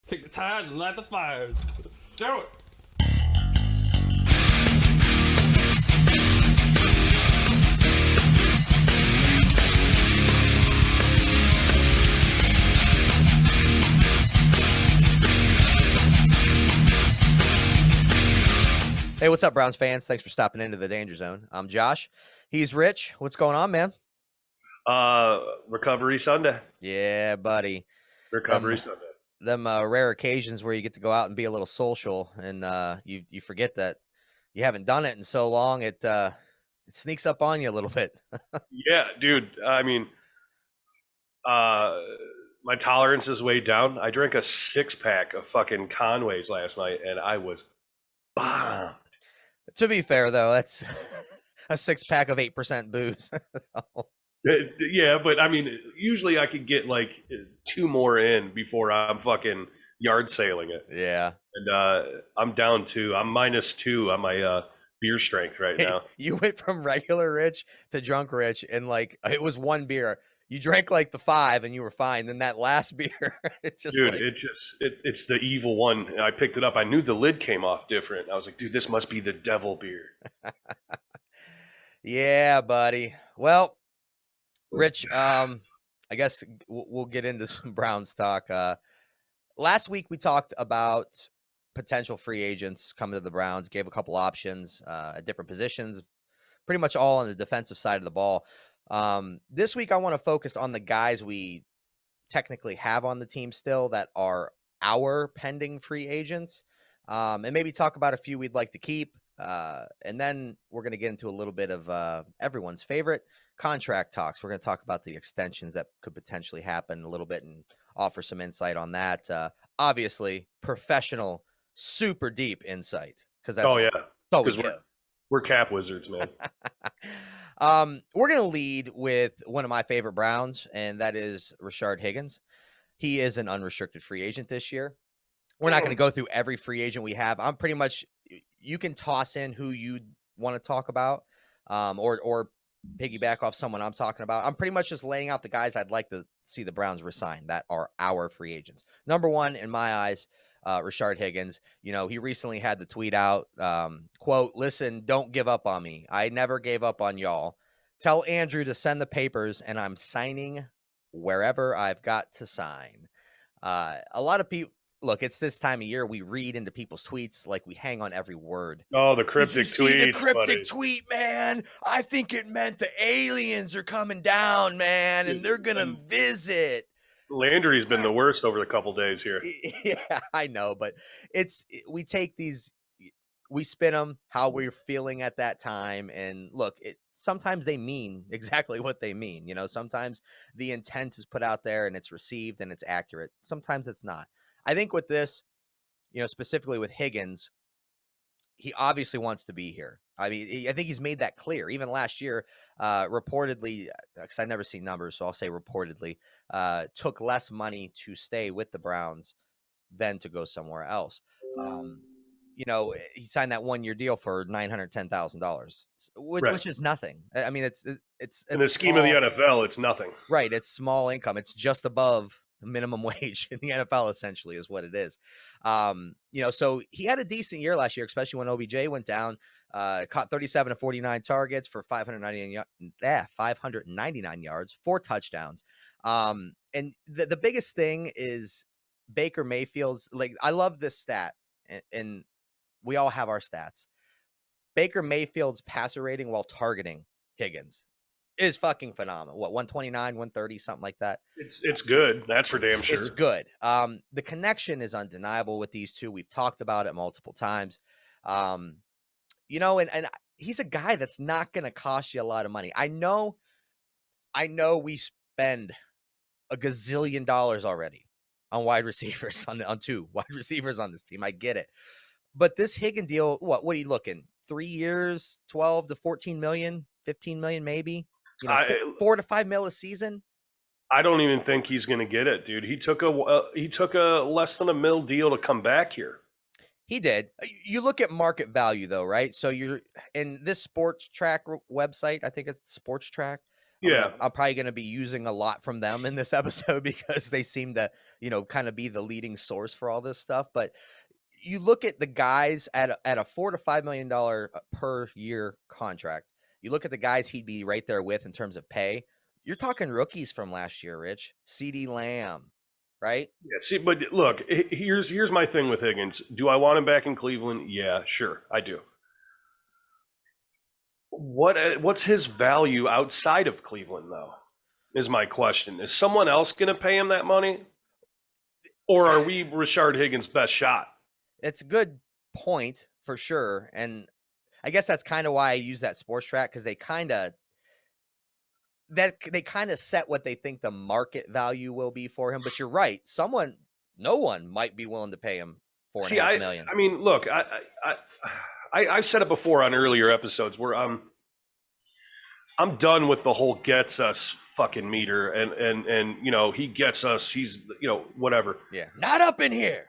Kick the tires and light the fires. Do it. Hey, what's up, Browns fans? Thanks for stopping into the Danger Zone. I'm Josh. He's Rich. What's going on, man? Recovery Sunday. Yeah, buddy. Recovery Sunday. Them rare occasions where you get to go out and be a little social, and you forget that you haven't done it in so long. It sneaks up on you a little bit. Yeah, dude. I mean, my tolerance is way down. I drank a 6-pack of fucking Conways last night, and I was bombed. To be fair, though, that's a 6-pack of 8% booze. Yeah, but I mean, usually I could get like 2 more in before I'm fucking yard sailing it. Yeah. And I'm down 2. I'm -2 on my beer strength right now. You went from regular Rich to drunk Rich, and like it was one beer. You drank like the 5 and you were fine. Then that last beer, it's just dude, like... it's the evil one. And I picked it up. I knew the lid came off different. I was like, dude, this must be the devil beer. Yeah, buddy. Well, Rich, I guess we'll get into some Browns talk. Last week we talked about potential free agents coming to the Browns, gave a couple options at different positions, pretty much all on the defensive side of the ball. This week I want to focus on the guys we technically have on the team still that are our pending free agents, and maybe talk about a few we'd like to keep. And then we're going to get into a little bit of everyone's favorite contract talks. We're going to talk about the extensions that could potentially happen a little bit and offer some insight on that. Obviously, professional, super deep insight. Because we're cap wizards, man. We're going to lead with one of my favorite Browns, and that is Rashard Higgins. He is an unrestricted free agent this year. We're not going to go through every free agent we have. I'm pretty much, you can toss in who you want to talk about, or piggyback off someone I'm talking about. I'm pretty much just laying out the guys I'd like to see the Browns resign that are our free agents. Number one, in my eyes, Rashard Higgins. You know, he recently had the tweet out, quote, "Listen, don't give up on me. I never gave up on y'all. Tell Andrew to send the papers, and I'm signing wherever I've got to sign." A lot of people, look, it's this time of year. We read into people's tweets like we hang on every word. Oh, the cryptic tweets, the cryptic buddy. tweet, man. I think it meant the aliens are coming down, man, and they're gonna visit. Landry's been the worst over the couple days here. Yeah, I know, but we take these, we spin them how we're feeling at that time, and look, sometimes they mean exactly what they mean. You know, sometimes the intent is put out there and it's received and it's accurate. Sometimes it's not. I think with this, you know, specifically with Higgins, he obviously wants to be here. I mean, I think he's made that clear. Even last year, reportedly, because I've never seen numbers, so I'll say reportedly, took less money to stay with the Browns than to go somewhere else. You know, he signed that 1-year deal for $910,000, which is nothing. I mean, it's in the scheme of the NFL, it's nothing. Right. It's small income. It's just above minimum wage in the NFL, essentially, is what it is. You know, so he had a decent year last year, especially when OBJ went down, caught 37 of 49 targets for 599 yards, 4 touchdowns. And the biggest thing is Baker Mayfield's, like, I love this stat, and we all have our stats. Baker Mayfield's passer rating while targeting Higgins is fucking phenomenal. What, 129, 130, something like that? It's good. That's for damn sure. It's good. The connection is undeniable with these two. We've talked about it multiple times. You know, and he's a guy that's not going to cost you a lot of money. I know we spend a gazillion dollars already on wide receivers, on 2 wide receivers on this team. I get it. But this Higgins deal, what are you looking? 3 years, 12 to 14 million, 15 million maybe? You know, 4 to 5 mil a season. I don't even think he's going to get it, dude. He took a less than $1 million deal to come back here. He did. You look at market value, though, right? So you're in this Sports Track website. I think it's Sports Track. Yeah. I'm probably going to be using a lot from them in this episode because they seem to, kind of be the leading source for all this stuff. But you look at the guys at a $4 to $5 million per year contract. You look at the guys he'd be right there with in terms of pay. You're talking rookies from last year, Rich. CeeDee Lamb, right? Yeah, see, but look, here's my thing with Higgins. Do I want him back in Cleveland? Yeah, sure, I do. What's his value outside of Cleveland, though, is my question. Is someone else going to pay him that money? Or are we Rashard Higgins' best shot? It's a good point for sure. And I guess that's kind of why I use that sports track, because they kind of set what they think the market value will be for him. But you're right. No one might be willing to pay him $4.5 million. I mean, look, I've said it before on earlier episodes where I'm done with the whole gets us fucking meter and he gets us, he's whatever. Yeah. Not up in here.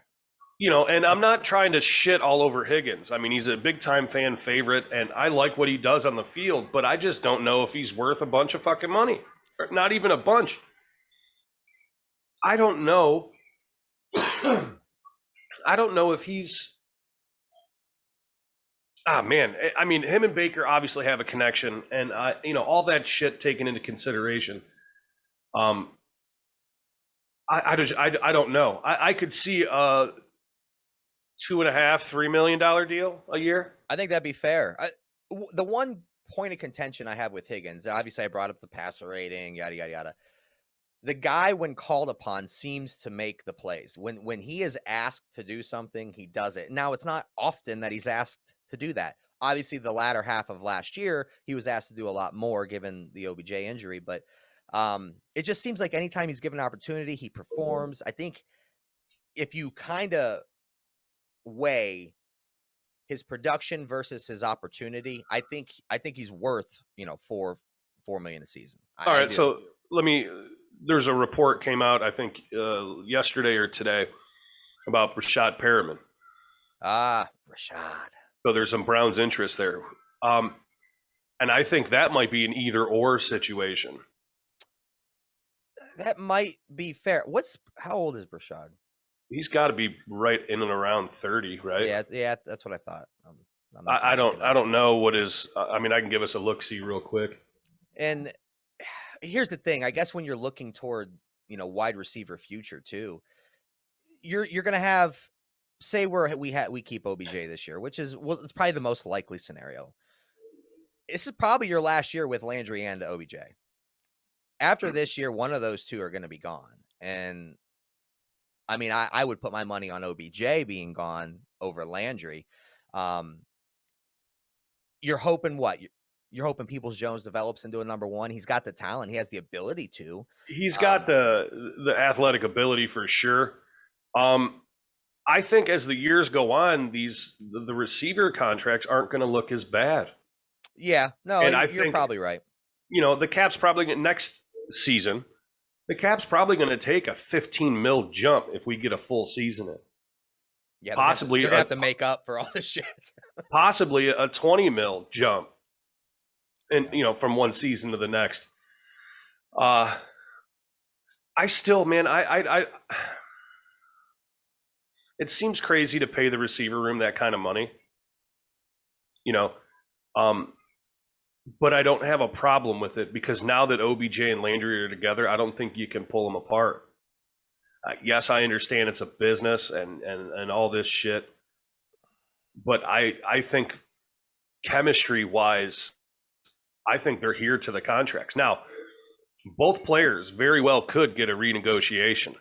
And I'm not trying to shit all over Higgins. I mean, he's a big time fan favorite and I like what he does on the field, but I just don't know if he's worth a bunch of fucking money. Or not even a bunch. I don't know. I don't know if he's man, I mean, him and Baker obviously have a connection, and all that shit taken into consideration. I don't know. I could see a $2.5-3 million deal a year. I think that'd be fair. The one point of contention I have with Higgins, obviously I brought up the passer rating, yada yada yada. The guy, when called upon, seems to make the plays. When he is asked to do something, he does it. Now, it's not often that he's asked to do that. Obviously, the latter half of last year, he was asked to do a lot more given the OBJ injury. But it just seems like anytime he's given an opportunity, he performs. I think if you kind of weigh his production versus his opportunity, I think he's worth $4 million a season. All right, so there's a report came out, I think, yesterday or today about Rashad Perriman. Rashad. So there's some Browns interest there. And I think that might be an either-or situation. That might be fair. How old is Rashad? He's got to be right in and around 30, right? Yeah, that's what I thought. I don't know what is. I mean, I can give us a look-see real quick. And here's the thing. I guess when you're looking toward wide receiver future too, you're going to have, say we keep OBJ this year, which is it's probably the most likely scenario. This is probably your last year with Landry and OBJ. After this year, one of those two are going to be gone, and I mean, I would put my money on OBJ being gone over Landry. You're hoping what? You're hoping Peoples-Jones develops into a number one. He's got the talent. He has the ability to. He's got the athletic ability for sure. I think as the years go on, the receiver contracts aren't going to look as bad. Yeah, no, and you're probably right. The cap's probably next season. The cap's probably going to take a 15 mil jump if we get a full season in. Yeah, possibly they're going to have to make up for all this shit. Possibly a 20 mil jump, and from one season to the next. I still, man, I it seems crazy to pay the receiver room that kind of money. But I don't have a problem with it because now that OBJ and Landry are together, I don't think you can pull them apart. Yes, I understand it's a business and all this shit, but I think chemistry-wise, I think they're here to the contracts. Now, both players very well could get a renegotiation.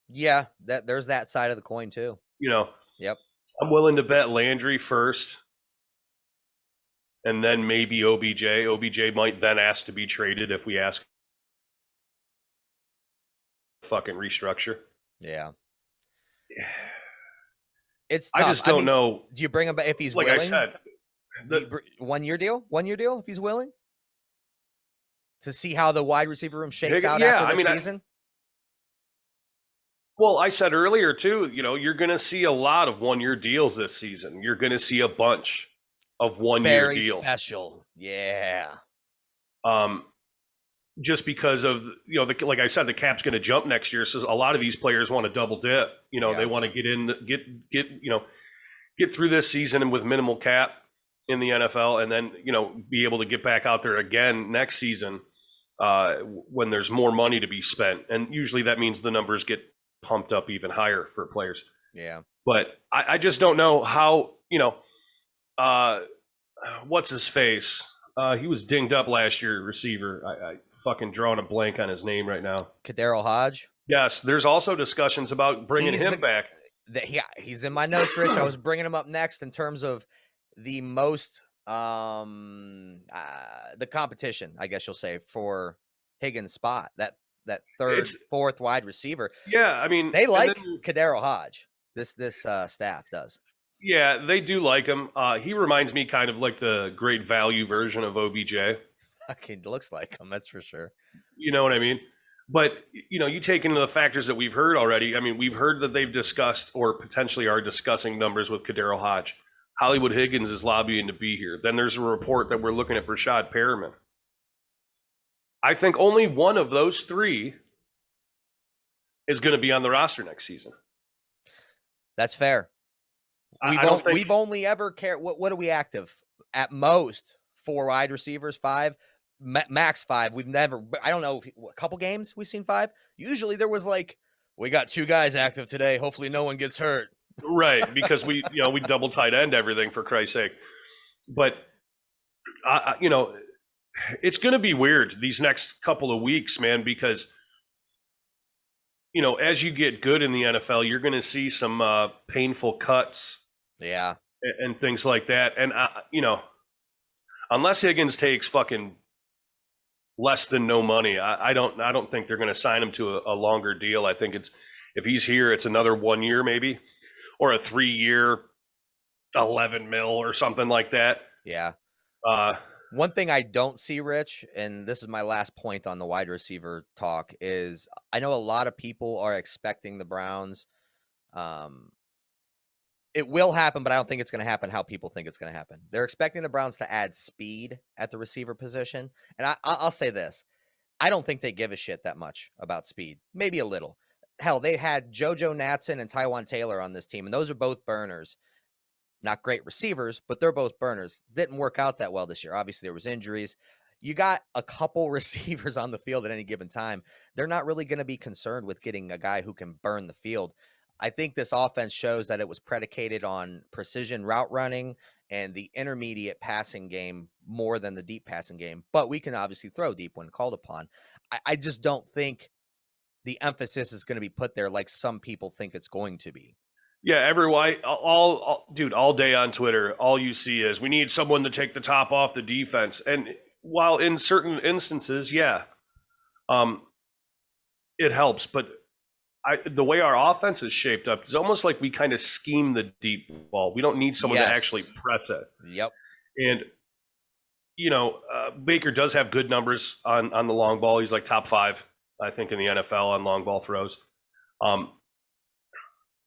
Yeah, there's that side of the coin too. Yep. I'm willing to bet Landry first. And then maybe OBJ. OBJ might then ask to be traded if we ask fucking restructure. Yeah. It's tough. I just don't know. Do you bring him back if he's like willing? I said, one-year deal if he's willing? To see how the wide receiver room shakes out yeah, after the season? Well, I said earlier too, you're going to see a lot of one-year deals this season. You're going to see a bunch of one-year deals. Special. Yeah. just because of, like I said, the cap's going to jump next year. So a lot of these players want to double dip. They want to get through this season and with minimal cap in the NFL, and then be able to get back out there again next season when there's more money to be spent. And usually that means the numbers get pumped up even higher for players. Yeah. But I just don't know how, what's his face? He was dinged up last year, receiver. I fucking drawing a blank on his name right now. Kadarius Hodge. Yes, there's also discussions about bringing him back. He's in my notes, Rich. I was bringing him up next in terms of the most the competition, I guess you'll say, for Higgins' spot. That third, fourth wide receiver. Yeah, I mean, they like Kadarius Hodge. This staff does. Yeah, they do like him. He reminds me kind of like the great value version of OBJ. Okay, looks like him, that's for sure. You know what I mean? But, you take into the factors that we've heard already. I mean, we've heard that they've discussed or potentially are discussing numbers with Kadarius Hodge. Hollywood Higgins is lobbying to be here. Then there's a report that we're looking at Rashad Perriman. I think only one of those three is going to be on the roster next season. That's fair. We've only ever cared. What are we active? At most 4 wide receivers, 5, max 5. We've never, I don't know, a couple games we've seen 5. Usually there was like, we got 2 guys active today. Hopefully no one gets hurt. Right, because we double tight end everything, for Christ's sake. But it's going to be weird these next couple of weeks, man, because as you get good in the NFL, you're going to see some painful cuts. Yeah. And things like that. And unless Higgins takes fucking less than no money, I don't think they're going to sign him to a longer deal. I think if he's here, it's another 1 year maybe, or a 3-year, 11 mil or something like that. Yeah. One thing I don't see, Rich, and this is my last point on the wide receiver talk, is I know a lot of people are expecting the Browns. It will happen, but I don't think it's going to happen how people think it's going to happen. They're expecting the Browns to add speed at the receiver position. And I'll say this. I don't think they give a shit that much about speed. Maybe a little. Hell, they had JoJo Natson and Tywan Taylor on this team, and those are both burners. Not great receivers, but they're both burners. Didn't work out that well this year. Obviously, there was injuries. You got a couple receivers on the field at any given time. They're not really going to be concerned with getting a guy who can burn the field. I think this offense shows that it was predicated on precision route running and the intermediate passing game more than the deep passing game. But we can obviously throw deep when called upon. I just don't think the emphasis is going to be put there like some people think it's going to be. Yeah, everyone, all day on Twitter, all you see is we need someone to take the top off the defense. And while in certain instances, yeah, it helps. But the way our offense is shaped up, it's almost like we kind of scheme the deep ball. We don't need someone to actually press it. Yep. And, Baker does have good numbers on the long ball. He's like top 5, I think, in the NFL on long ball throws.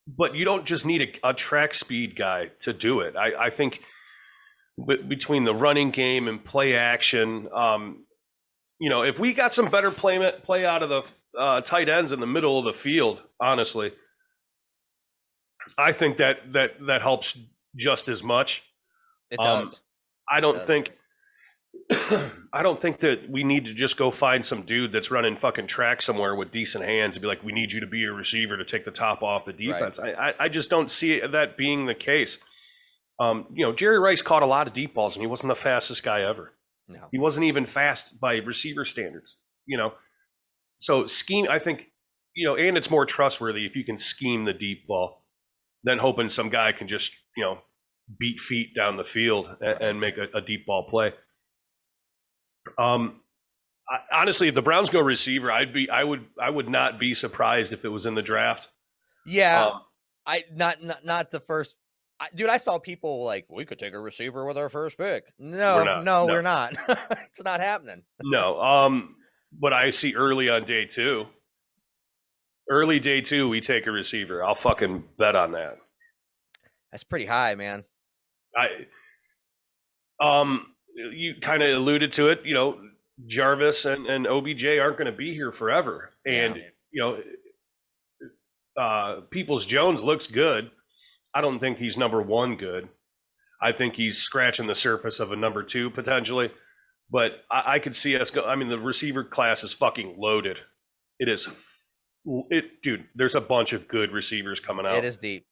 But you don't just need a track speed guy to do it. I think between the running game and play action, if we got some better play out of the tight ends in the middle of the field, honestly, I think that helps just as much. It does. I don't think that we need to just go find some dude that's running fucking track somewhere with decent hands and be like, we need you to be a receiver to take the top off the defense. Right. I just don't see that being the case. Jerry Rice caught a lot of deep balls and he wasn't the fastest guy ever. No. He wasn't even fast by receiver standards, So scheme, I think, and it's more trustworthy if you can scheme the deep ball than hoping some guy can just, beat feet down the field and make a deep ball play. Honestly, if the Browns go receiver, I would not be surprised if it was in the draft. Yeah, not the first. Dude, I saw people like, we could take a receiver with our first pick. No, we're not. It's not happening. No. But I see early on day 2. Early day 2, we take a receiver. I'll fucking bet on that. That's pretty high, man. You kind of alluded to it. Jarvis and OBJ aren't going to be here forever. And, Peoples-Jones looks good. I don't think he's number one good. I think he's scratching the surface of a number two potentially. But I could see us go. I mean, the receiver class is fucking loaded. It is. Dude, there's a bunch of good receivers coming out. It is deep.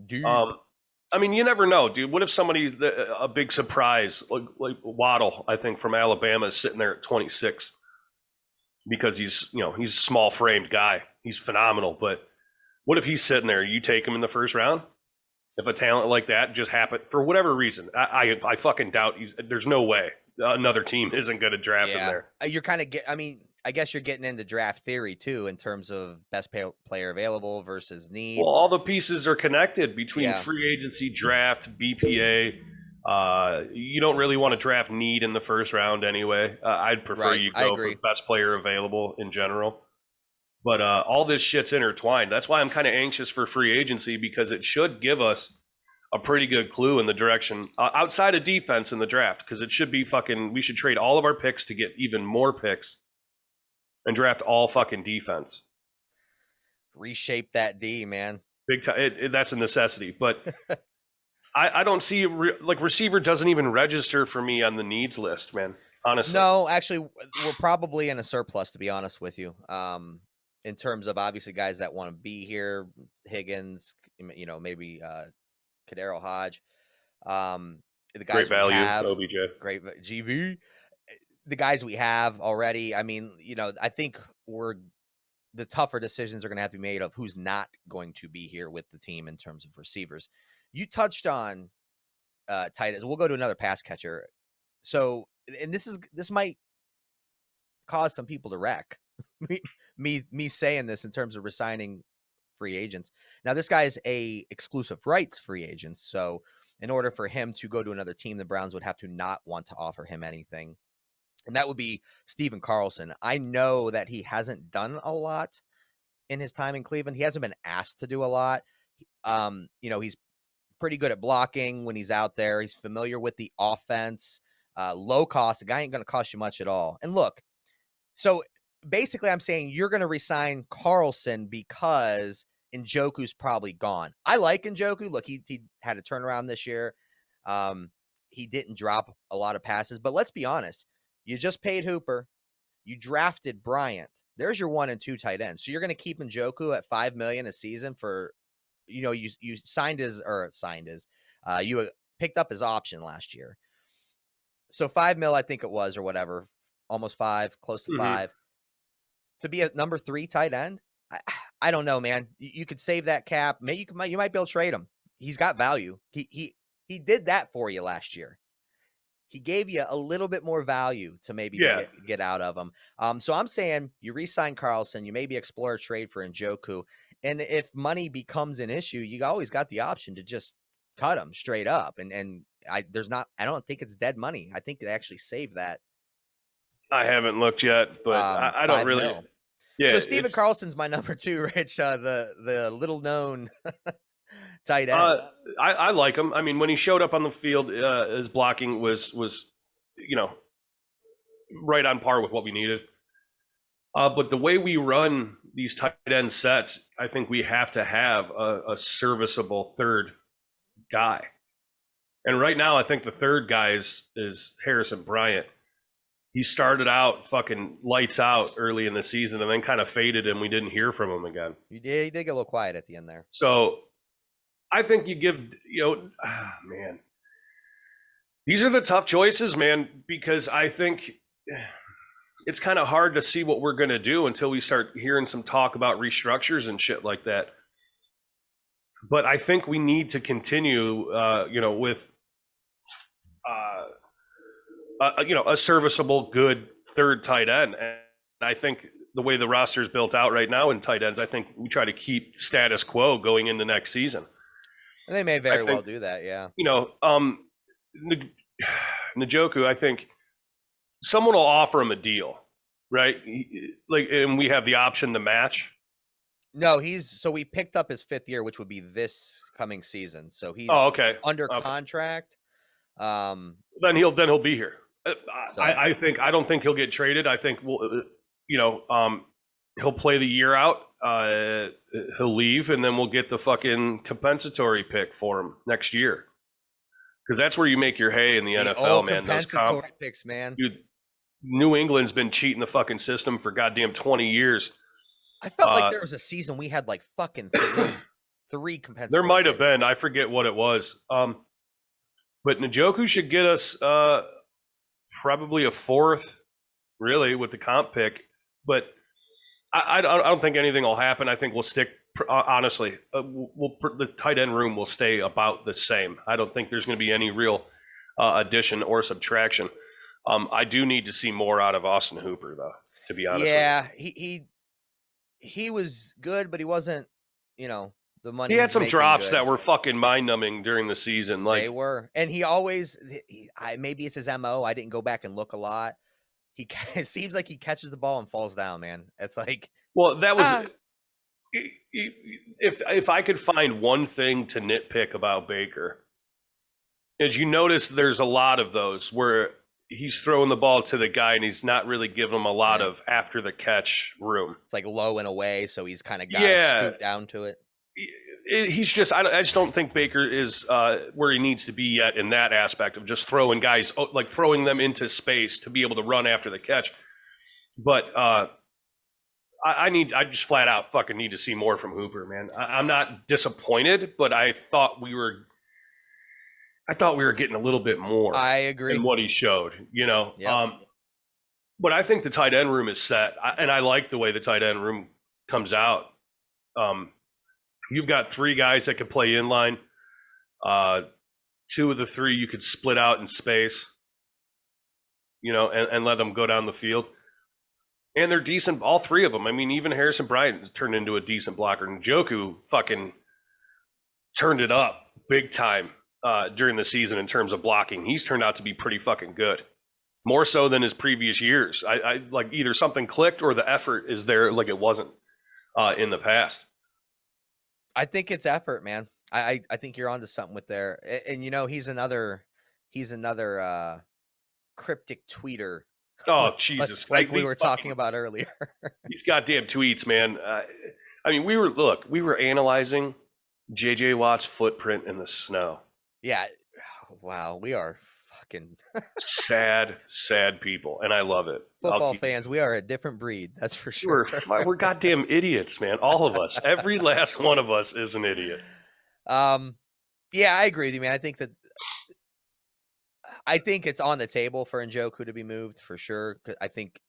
Dude. I mean, you never know, dude. What if somebody's a big surprise, like Waddle, I think, from Alabama, is sitting there at 26 because he's a small framed guy. He's phenomenal. But what if he's sitting there? You take him in the first round? If a talent like that just happened for whatever reason, I fucking doubt there's no way another team isn't going to draft him there. You're kind of I guess you're getting into draft theory too, in terms of best player available versus need. Well, all the pieces are connected between free agency, draft, BPA. You don't really want to draft need in the first round anyway. I'd prefer you go for best player available in general. But all this shit's intertwined. That's why I'm kind of anxious for free agency, because it should give us a pretty good clue in the direction outside of defense in the draft, because it should be we should trade all of our picks to get even more picks and draft all fucking defense. Reshape that D, man. Big time. That's a necessity. But I don't see receiver doesn't even register for me on the needs list, man. Honestly. No, actually, we're probably in a surplus, to be honest with you. In terms of obviously guys that want to be here, Higgins, maybe Kadero Hodge. The guys great value, we have, OBJ. Great GV. The guys we have already, I mean, I think the tougher decisions are going to have to be made of who's not going to be here with the team in terms of receivers. You touched on tight ends. We'll go to another pass catcher. So, and this might cause some people to wreck me saying this in terms of resigning free agents. Now, this guy is a exclusive rights free agent. So in order for him to go to another team, the Browns would have to not want to offer him anything. And that would be Steven Carlson. I know that he hasn't done a lot in his time in Cleveland. He hasn't been asked to do a lot. He's pretty good at blocking when he's out there. He's familiar with the offense. Low cost. The guy ain't going to cost you much at all. And look, so basically I'm saying you're going to resign Carlson because Njoku's probably gone. I like Njoku. Look, he had a turnaround this year. He didn't drop a lot of passes, but let's be honest. You just paid Hooper. You drafted Bryant. There's your 1 and 2 tight ends. So you're going to keep Njoku at $5 million a season for, you picked up his option last year. So $5 million, I think it was, or whatever, almost 5, close to 5. To be a number 3 tight end, I don't know, man. You could save that cap. Maybe you might be able to trade him. He's got value. He did that for you last year. He gave you a little bit more value to maybe get out of him. So I'm saying you re-sign Carlson, you maybe explore a trade for Njoku. And if money becomes an issue, you always got the option to just cut him straight up. And I don't think it's dead money. I think they actually save that. I haven't looked yet, but I don't really. Mil. Yeah. So Steven Carlson's my number 2, Rich, the little known tight end. I like him. I mean, when he showed up on the field, his blocking was right on par with what we needed. But the way we run these tight end sets, I think we have to have a serviceable third guy. And right now, I think the third guy is Harrison Bryant. He started out fucking lights out early in the season and then kind of faded and we didn't hear from him again. He did get a little quiet at the end there. So I think you give, man, these are the tough choices, man, because I think it's kind of hard to see what we're going to do until we start hearing some talk about restructures and shit like that. But I think we need to continue, with, a serviceable, good third tight end. And I think the way the roster is built out right now in tight ends, I think we try to keep status quo going into next season. And they may very well do that, yeah. Njoku, I think someone will offer him a deal, right? And we have the option to match. No, we picked up his 5th year, which would be this coming season. So he's under contract. Then he'll be here. I don't think he'll get traded. I think he'll play the year out. He'll leave, and then we'll get the fucking compensatory pick for him next year. Because that's where you make your hay in the NFL, man. Those compensatory picks, man. Dude, New England's been cheating the fucking system for goddamn 20 years. I felt like there was a season we had like fucking three compensatory. There might have been. I forget what it was. But Njoku should get us probably a fourth, really, with the comp pick. But I don't think anything will happen. I think we'll stick. Honestly, the tight end room will stay about the same. I don't think there's going to be any real addition or subtraction. I do need to see more out of Austin Hooper, though. To be honest, yeah, he was good, but he wasn't. The money. He had some drops that were fucking mind numbing during the season. Like they were, and he always. Maybe it's his MO. I didn't go back and look a lot. It seems like he catches the ball and falls down, man. It's like, well, that was. If I could find one thing to nitpick about Baker, is you notice there's a lot of those where he's throwing the ball to the guy and he's not really giving him a lot of after the catch room. It's like low and away, so he's kind of got to scoot down to it. He's just I just don't think Baker is where he needs to be yet in that aspect of just throwing guys, like throwing them into space to be able to run after the catch. But I just flat out fucking need to see more from Hooper, man. I'm not disappointed, but I thought we were getting a little bit more. I agree. Than what he showed, Yep. But I think the tight end room is set, and I like the way the tight end room comes out. You've got three guys that could play inline. Two of the three you could split out in space, and let them go down the field. And they're decent, all three of them. I mean, even Harrison Bryant turned into a decent blocker. Njoku fucking turned it up big time during the season in terms of blocking. He's turned out to be pretty fucking good. More so than his previous years. I like either something clicked or the effort is there like it wasn't in the past. I think it's effort, man. I think you're onto something with there. And he's another cryptic tweeter. Oh, Jesus. like we were talking about earlier. These goddamn tweets, man. I mean, we were analyzing JJ Watt's footprint in the snow. Yeah. Wow. We are fucking sad people. And I love it. Football fans, we are a different breed. That's for sure. We're goddamn idiots, man. All of us. Every last one of us is an idiot. Yeah, I agree with you, man. I think it's on the table for Njoku to be moved for sure. I think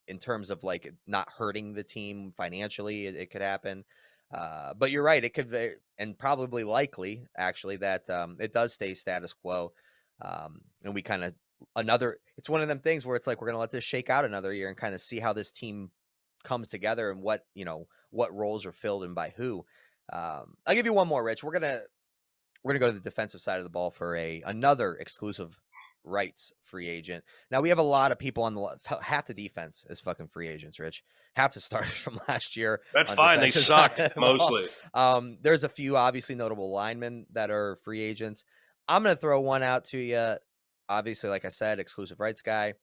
in terms of like not hurting the team financially, it could happen. But you're right. It could, and probably likely actually that it does stay status quo. And we kind of it's one of them things where it's like, we're going to let this shake out another year and kind of see how this team comes together and what roles are filled and by who. I'll give you one more, Rich. We're going to go to the defensive side of the ball for another exclusive rights free agent. Now we have a lot of people on half the defense is fucking free agents, Rich. Half the starters from last year. That's fine. They sucked mostly. There's a few obviously notable linemen that are free agents. I'm going to throw one out to you. Obviously, like I said, exclusive rights guy.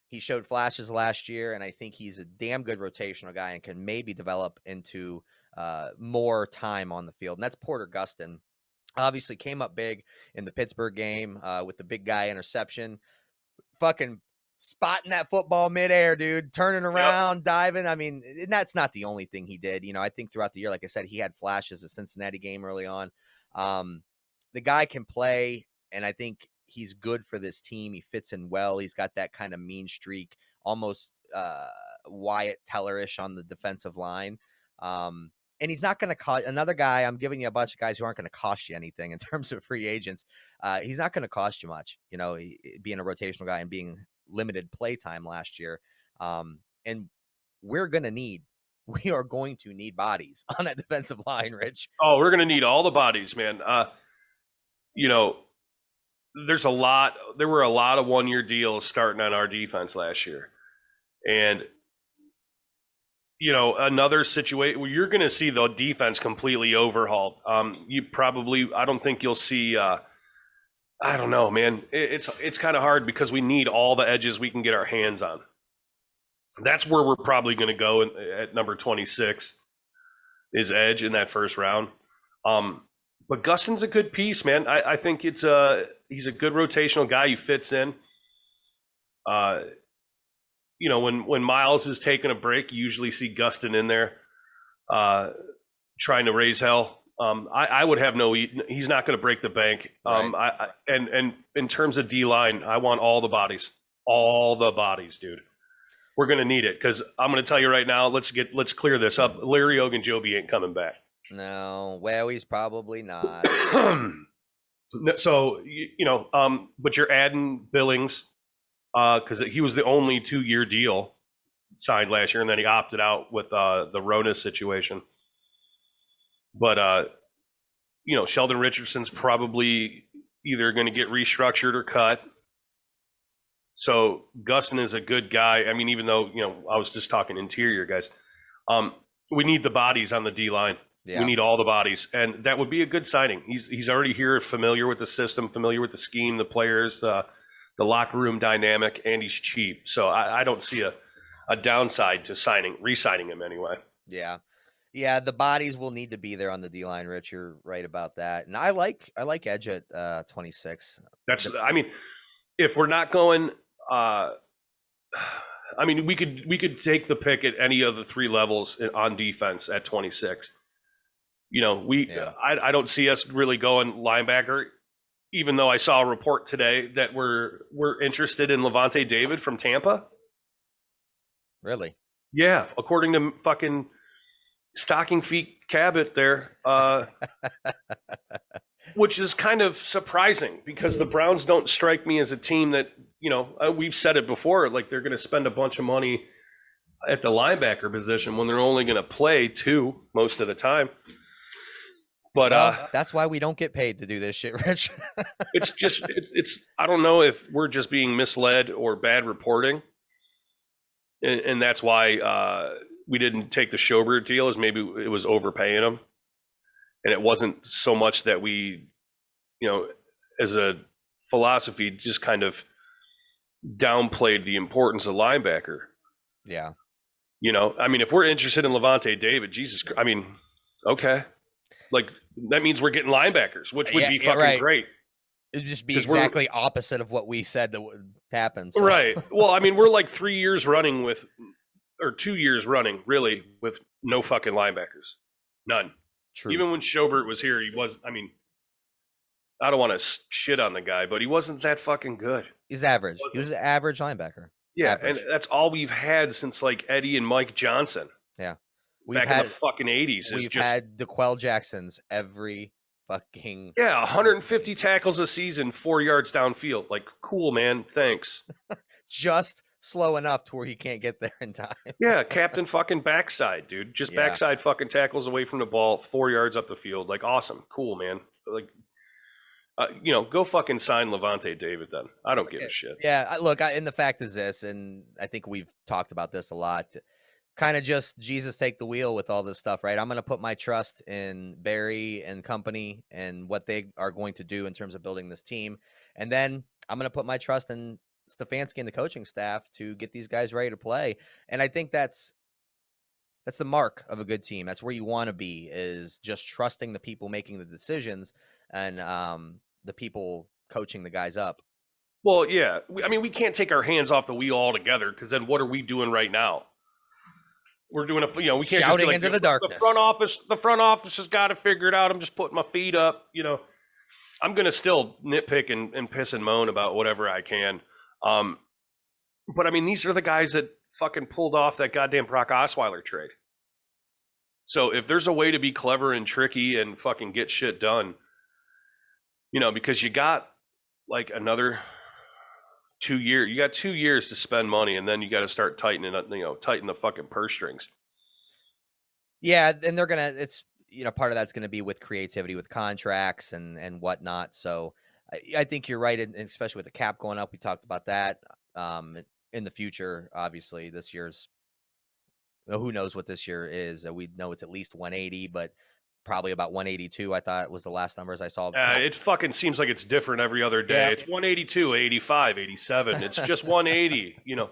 He showed flashes last year, and I think he's a damn good rotational guy and can maybe develop into more time on the field. And that's Porter Gustin. Obviously came up big in the Pittsburgh game with the big guy interception. Fucking spotting that football midair, dude. Turning around, diving. I mean, that's not the only thing he did. I think throughout the year, like I said, he had flashes the Cincinnati game early on. The guy can play, and I think he's good for this team. He fits in well. He's got that kind of mean streak, almost Wyatt Teller-ish on the defensive line. And he's not going to cost another guy. I'm giving you a bunch of guys who aren't going to cost you anything in terms of free agents. He's not going to cost you much, being a rotational guy and being limited play time last year. And we are going to need bodies on that defensive line, Rich. Oh, we're going to need all the bodies, man. There were a lot of 1-year deals starting on our defense last year. And another situation where you're going to see the defense completely overhauled. I don't think you'll see I don't know, man. It's kind of hard because we need all the edges we can get our hands on. That's where we're probably going to go at number 26 is edge in that first round. But Gustin's a good piece, man. I think he's a good rotational guy who fits in. You know, when Miles is taking a break, you usually see Gustin in there trying to raise hell. I would have he's not going to break the bank. Right. And in terms of D-line, I want all the bodies, dude. We're going to need it because I'm going to tell you right now, let's clear this up. Larry Ogunjobi ain't coming back. No, well, he's probably not. So, but you're adding Billings because he was the only 2-year deal signed last year, and then he opted out with the Rona situation. But, Sheldon Richardson's probably either going to get restructured or cut. So Gustin is a good guy. I mean, even though, I was just talking interior guys, we need the bodies on the D-line. Yeah. We need all the bodies. And that would be a good signing. He's already here, familiar with the system, familiar with the scheme, the players, the locker room dynamic, and he's cheap. So I don't see a downside to re-signing him anyway. Yeah. Yeah, the bodies will need to be there on the D-line, Rich. You're right about that. And I like edge at 26. If we're not going we could take the pick at any of the 3 levels on defense at 26. I don't see us really going linebacker, even though I saw a report today that we're interested in Levante David from Tampa. Really? Yeah, according to fucking Stocking Feet Cabot there, which is kind of surprising because the Browns don't strike me as a team that, we've said it before, like they're going to spend a bunch of money at the linebacker position when they're only going to play 2 most of the time. But that's why we don't get paid to do this shit, Rich. it's I don't know if we're just being misled or bad reporting. And that's why we didn't take the Schobert deal, as maybe it was overpaying him. And it wasn't so much that we, as a philosophy, just kind of downplayed the importance of linebacker. Yeah. If we're interested in Levante David, okay. Like, that means we're getting linebackers, which would be fucking great. It would just be exactly opposite of what we said that would happen. So. Right. Well, we're like 3 years running or 2 years running, really, with no fucking linebackers. None. Truth. Even when Schobert was here, he was, I don't want to shit on the guy, but he wasn't that fucking good. He's average. He was an average linebacker. Yeah, average. And that's all we've had since, like, Eddie and Mike Johnson. Yeah. Back in the fucking 80s. We've had DeQuell Jacksons every fucking... Yeah, 150 tackles a season, 4 yards downfield. Like, cool, man. Thanks. Just slow enough to where he can't get there in time. Yeah, captain fucking backside, dude. Just backside fucking tackles away from the ball, 4 yards up the field. Like, awesome. Cool, man. Like, go fucking sign Levante David then. I don't give a shit. Yeah, look, and the fact is this, and I think we've talked about this a lot, kind of just Jesus take the wheel with all this stuff, right? I'm going to put my trust in Barry and company and what they are going to do in terms of building this team. And then I'm going to put my trust in Stefanski and the coaching staff to get these guys ready to play. And I think that's the mark of a good team. That's where you want to be, is just trusting the people making the decisions and the people coaching the guys up. Well, yeah. We can't take our hands off the wheel altogether, because then what are we doing right now? We're doing we can't shouting just be like, into the darkness. The front office has got to figure it out. I'm just putting my feet up. I'm going to still nitpick and piss and moan about whatever I can. But these are the guys that fucking pulled off that goddamn Brock Osweiler trade. So if there's a way to be clever and tricky and fucking get shit done, because you got like another 2 years, you got 2 years to spend money, and then you got to start tightening up, tighten the fucking purse strings. Yeah. And it's, part of that's going to be with creativity, with contracts and whatnot. So I think you're right. And especially with the cap going up, we talked about that in the future. Obviously this year's, who knows what this year is. We know it's at least 180, but probably about 182. I thought was the last numbers I saw. It fucking seems like it's different every other day. Yeah. It's 182, 85, 87. It's just 180. You know,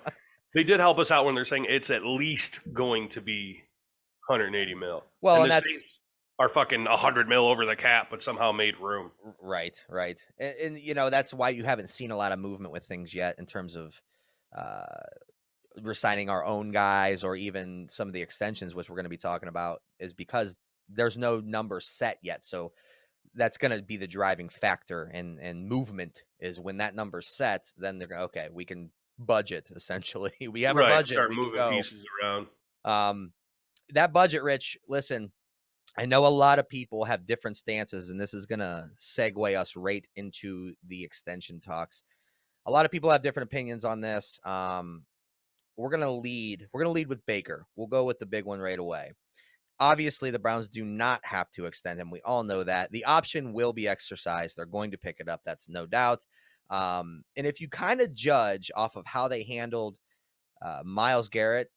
they did help us out when they're saying it's at least going to be 180 mil. Well, and the that's Saints are fucking 100 mil over the cap, but somehow made room. right. And you know, that's why you haven't seen a lot of movement with things yet in terms of resigning our own guys or even some of the extensions, which we're going to be talking about, is because there's no number set yet. So that's going to be the driving factor, and movement is when that number's set, then they're going, okay, we can budget essentially. We have a budget. Start we moving can go. pieces around. That budget, Rich, listen, I know a lot of people have different stances, and this is going to segue us right into the extension talks. A lot of people have different opinions on this. We're going to lead with Baker. We'll go with the big one right away. Obviously, the Browns do not have to extend him. We all know that. The option will be exercised. They're going to pick it up. That's no doubt. And if you kind of judge off of how they handled Myles Garrett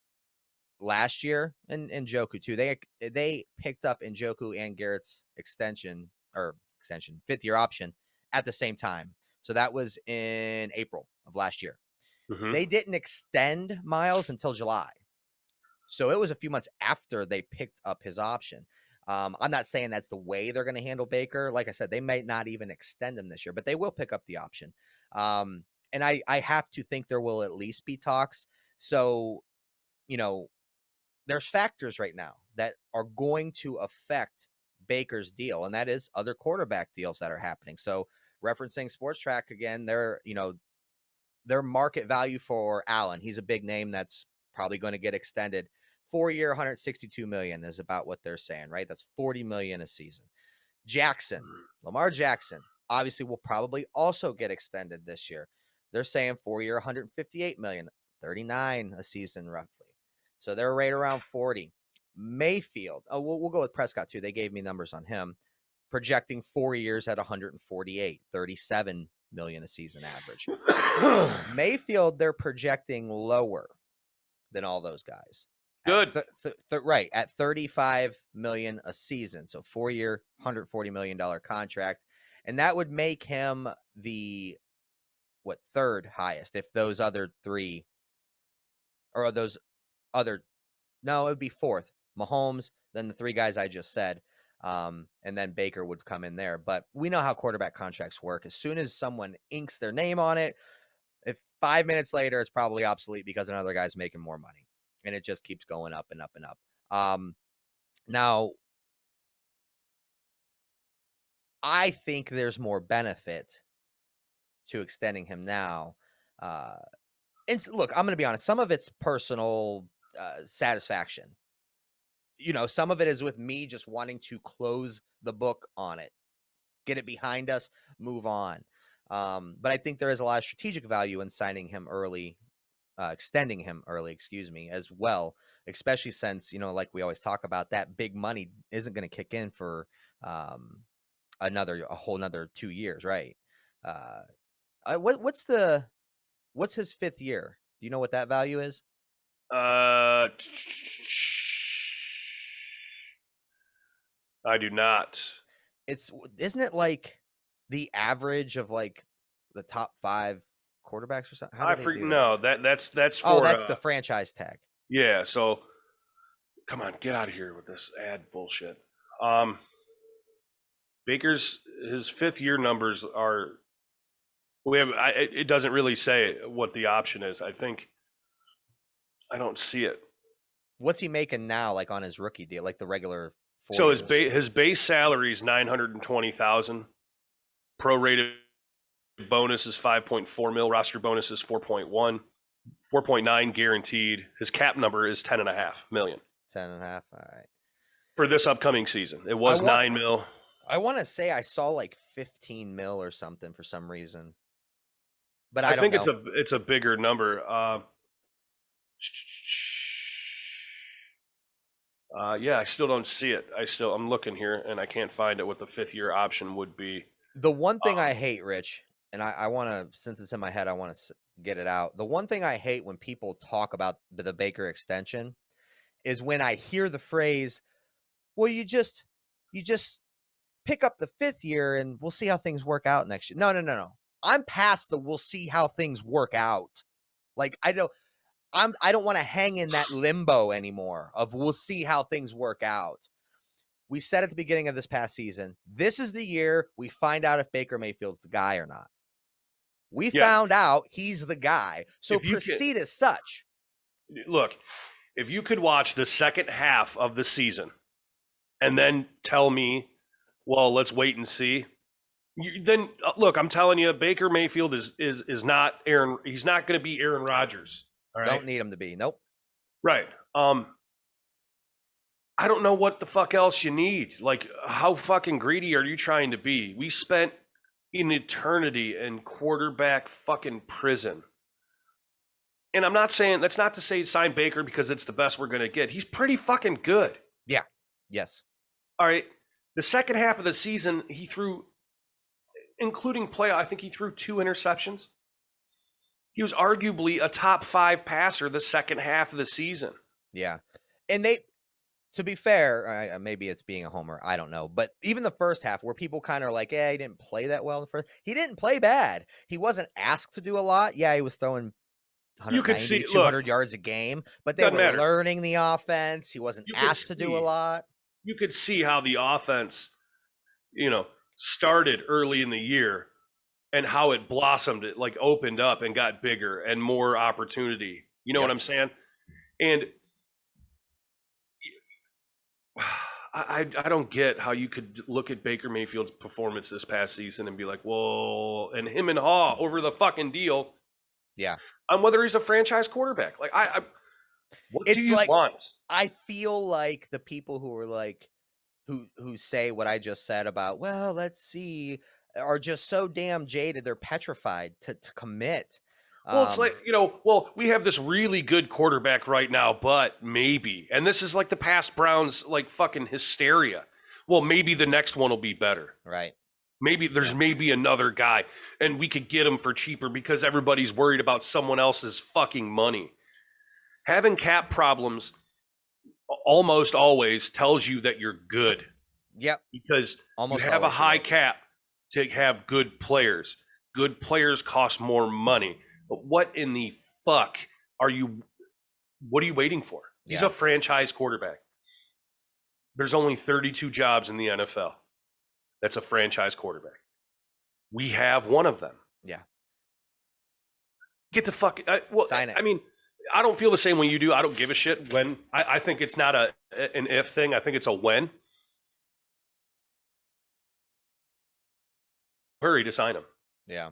last year, and Njoku too, they picked up Njoku and Garrett's extension, 5th-year option at the same time. So that was in April of last year. Mm-hmm. They didn't extend Myles until July. So it was a few months after they picked up his option. I'm not saying that's the way they're going to handle Baker. Like I said, they might not even extend him this year, but they will pick up the option. And I have to think there will at least be talks. So, you know, there's factors right now that are going to affect Baker's deal, and that is other quarterback deals that are happening. So referencing Sports Track again, their market value for Allen, he's a big name that's probably going to get extended. 4-year, $162 million is about what they're saying, right? That's $40 million a season. Lamar Jackson, obviously will probably also get extended this year. They're saying 4-year, $158 million, $39 a season roughly. So they're right around 40. Mayfield, we'll go with Prescott too. They gave me numbers on him, projecting 4 years at 148, $37 million a season average. Mayfield, they're projecting lower than all those guys. Good. Right, at $35 million a season. So 4-year, $140 million contract. And that would make him the, third highest if those other three, or those other, no, it would be fourth. Mahomes, then the three guys I just said, and then Baker would come in there. But we know how quarterback contracts work. As soon as someone inks their name on it, if 5 minutes later, it's probably obsolete because another guy's making more money. And it just keeps going up and up and up. Now, I think there's more benefit to extending him now. And look, I'm going to be honest. Some of it's personal satisfaction. You know, some of it is with me just wanting to close the book on it, get it behind us, move on. But I think there is a lot of strategic value in signing him early, extending him early, as well, especially since, you know, like we always talk about, that big money isn't going to kick in for a whole nother 2 years, right? What's his 5th year? Do you know what that value is? I do not. Isn't it like the average of like the top 5 quarterbacks or something? That's for that's the franchise tag. Yeah, so come on, get out of here with this ad bullshit. Baker's his 5th year numbers are it doesn't really say what the option is. I don't see it. What's he making now, like on his rookie deal, like the regular 4 So years? his base salary is $920,000. Prorated bonus is 5.4 mil. Roster bonus is 4.1, 4.9 guaranteed. His cap number is 10.5 million. 10.5. All right. For this upcoming season, it was 9 mil. I want to say I saw like 15 mil or something for some reason, but I don't think know. it's a bigger number. Yeah, I still don't see it. I'm looking here and I can't find it. What the 5th year option would be. The one thing I hate, Rich, and I want to, since it's in my head, I want to get it out. The one thing I hate when people talk about the Baker extension is when I hear the phrase, well, you just you just pick up the 5th year and we'll see how things work out next year. No. I'm past the we'll see how things work out. Like I don't want to hang in that limbo anymore of we'll see how things work out. We said at the beginning of this past season, this is the year we find out if Baker Mayfield's the guy or not. We found out he's the guy. So proceed as such. Look, if you could watch the second half of the season and then tell me, well, let's wait and see. Then look, I'm telling you, Baker Mayfield is not Aaron. He's not going to be Aaron Rodgers. All right? Don't need him to be. Nope. Right. I don't know what the fuck else you need. Like, how fucking greedy are you trying to be? We spent an eternity in quarterback fucking prison. And I'm not saying, that's not to say sign Baker because it's the best we're going to get. He's pretty fucking good. Yeah. Yes. All right. The second half of the season, he threw, including play, I think he threw 2 interceptions. He was arguably a top 5 passer the second half of the season. Yeah. And to be fair, maybe it's being a homer, I don't know. But even the first half where people kind of are like, he didn't play that well in the first. He didn't play bad. He wasn't asked to do a lot. Yeah, he was throwing 190, 200 yards a game. But they were learning the offense. He wasn't asked to do a lot. You could see how the offense, started early in the year and how it blossomed. It like opened up and got bigger and more opportunity. You know what I'm saying? And I don't get how you could look at Baker Mayfield's performance this past season and be like, whoa, and him and Haw over the fucking deal. Yeah. On whether he's a franchise quarterback. Like, what do you want? I feel like the people who are like, who say what I just said about, well, let's see, are just so damn jaded. They're petrified to commit. Well, it's like, we have this really good quarterback right now, but maybe. And this is like the past Browns, like fucking hysteria. Well, maybe the next one will be better. Right. Maybe there's maybe another guy and we could get him for cheaper because everybody's worried about someone else's fucking money. Having cap problems almost always tells you that you're good. Yep. Because you have a high cap to have good players. Good players cost more money. But what in the fuck what are you waiting for? He's a franchise quarterback. There's only 32 jobs in the NFL. That's a franchise quarterback. We have one of them. Yeah. Get the fuck. Sign it. I mean, I don't feel the same way you do. I don't give a shit when. I think it's not an if thing. I think it's a when. Hurry to sign him. Yeah.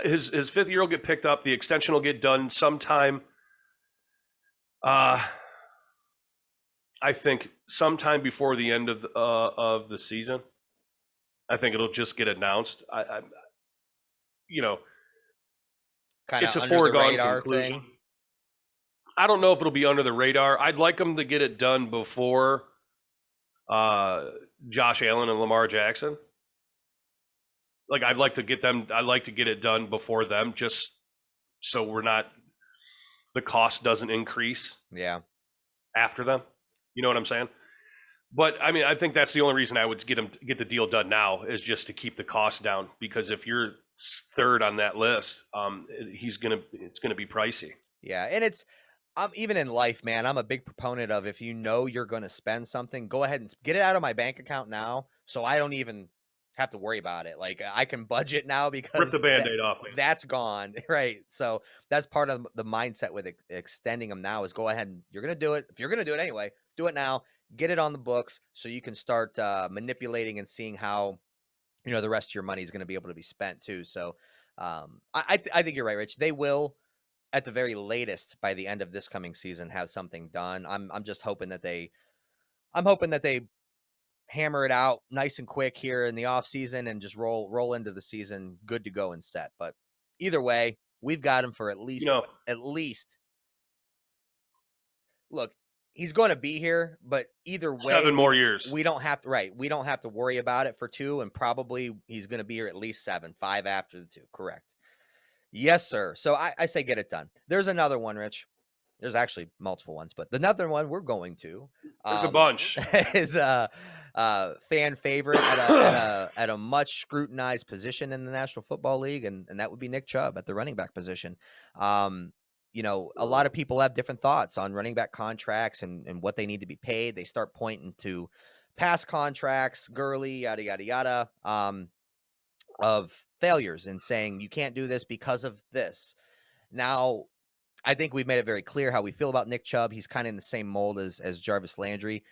His 5th year will get picked up. The extension will get done sometime. I think sometime before the end of the season. I think it'll just get announced. It's a foregone conclusion. Thing. I don't know if it'll be under the radar. I'd like them to get it done before Josh Allen and Lamar Jackson. Like I'd like to get it done before them, just so the cost doesn't increase. Yeah. After them, you know what I'm saying? But I mean, I think that's the only reason I would get the deal done now is just to keep the cost down. Because if you're 3rd on that list, it's gonna be pricey. Yeah, and I'm even in life, man. I'm a big proponent of if you know you're going to spend something, go ahead and get it out of my bank account now, so I don't even have to worry about it. Like I can budget now because rip the Band-Aid off. That's gone, right? So that's part of the mindset with extending them now is go ahead and you're going to do it. If you're going to do it anyway, do it now. Get it on the books so you can start manipulating and seeing how the rest of your money is going to be able to be spent too. So I think you're right, Rich. They will, at the very latest, by the end of this coming season, have something done. I'm just hoping that they hammer it out nice and quick here in the off season and just roll into the season good to go and set. But either way, we've got him for at least look, he's going to be here, but either way, 7 more years. We don't have to worry about it for 2, and probably he's going to be here at least 7, 5 after the 2. Correct. Yes, sir. So I say get it done. There's another one, Rich. There's actually multiple ones, but another one we're going to. There's a bunch. Is fan favorite at a much scrutinized position in the National Football League, and that would be Nick Chubb at the running back position. You know, a lot of people have different thoughts on running back contracts and what they need to be paid. They start pointing to past contracts, Gurley, yada, yada, yada, of failures and saying you can't do this because of this. Now, I think we've made it very clear how we feel about Nick Chubb. He's kind of in the same mold as Jarvis Landry.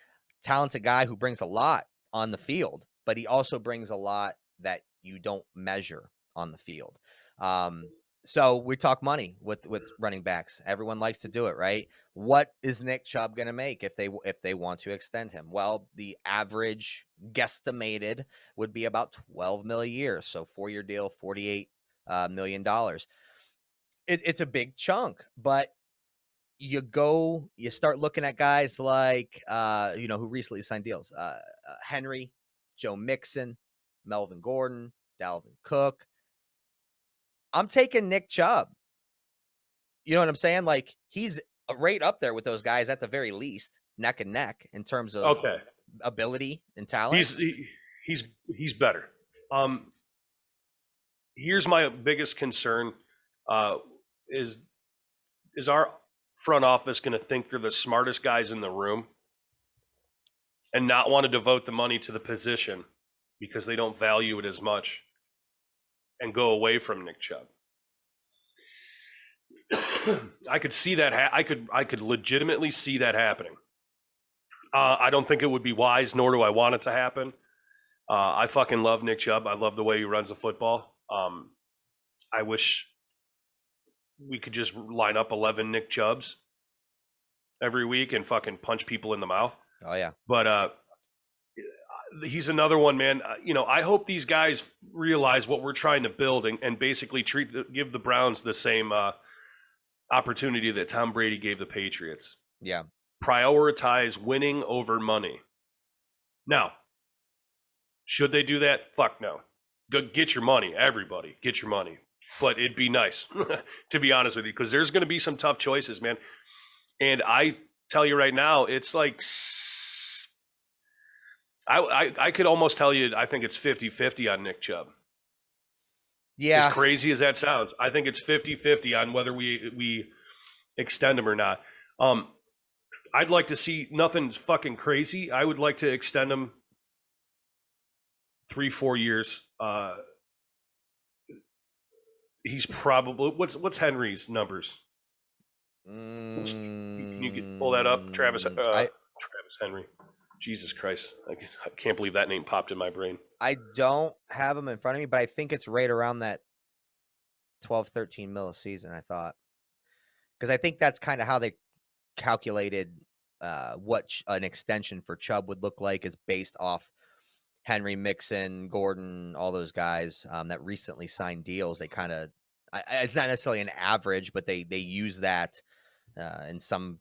Talented guy who brings a lot on the field, but he also brings a lot that you don't measure on the field. So we talk money with running backs. Everyone likes to do it, right? What is Nick Chubb going to make if they want to extend him? Well, the average guesstimated would be about $12 million a year. So 4-year deal, $48 million. It's a big chunk, but you start looking at guys like, who recently signed deals, Henry, Joe Mixon, Melvin Gordon, Dalvin Cook. I'm taking Nick Chubb. You know what I'm saying? Like, he's right up there with those guys at the very least, neck and neck in terms of ability and talent. He's better. Here's my biggest concern. Is our front office going to think they're the smartest guys in the room and not want to devote the money to the position because they don't value it as much and go away from Nick Chubb? I could see that. I could legitimately see that happening. I don't think it would be wise, nor do I want it to happen. I fucking love Nick Chubb. I love the way he runs the football. I wish we could just line up 11 Nick Chubbs every week and fucking punch people in the mouth. Oh yeah. But he's another one, man. I hope these guys realize what we're trying to build and basically give the Browns the same opportunity that Tom Brady gave the Patriots. Yeah. Prioritize winning over money. Now, should they do that? Fuck no. Go get your money, everybody. Get your money. But it'd be nice, to be honest with you, because there's going to be some tough choices, man. And I tell you right now, it's like I could almost tell you I think it's 50-50 on Nick Chubb. Yeah. As crazy as that sounds, I think it's 50-50 on whether we extend him or not. I'd like to see nothing fucking crazy. I would like to extend him 3-4 years. He's probably what's Henry's numbers? Can you pull that up, Travis Henry? Jesus Christ, I can't believe that name popped in my brain. I don't have him in front of me, but I think it's right around that 12-13 mil a season. I thought, because I think that's kind of how they calculated what an extension for Chubb would look like, is based off Henry, Mixon, Gordon, all those guys that recently signed deals. They kind of, it's not necessarily an average, but they use that in some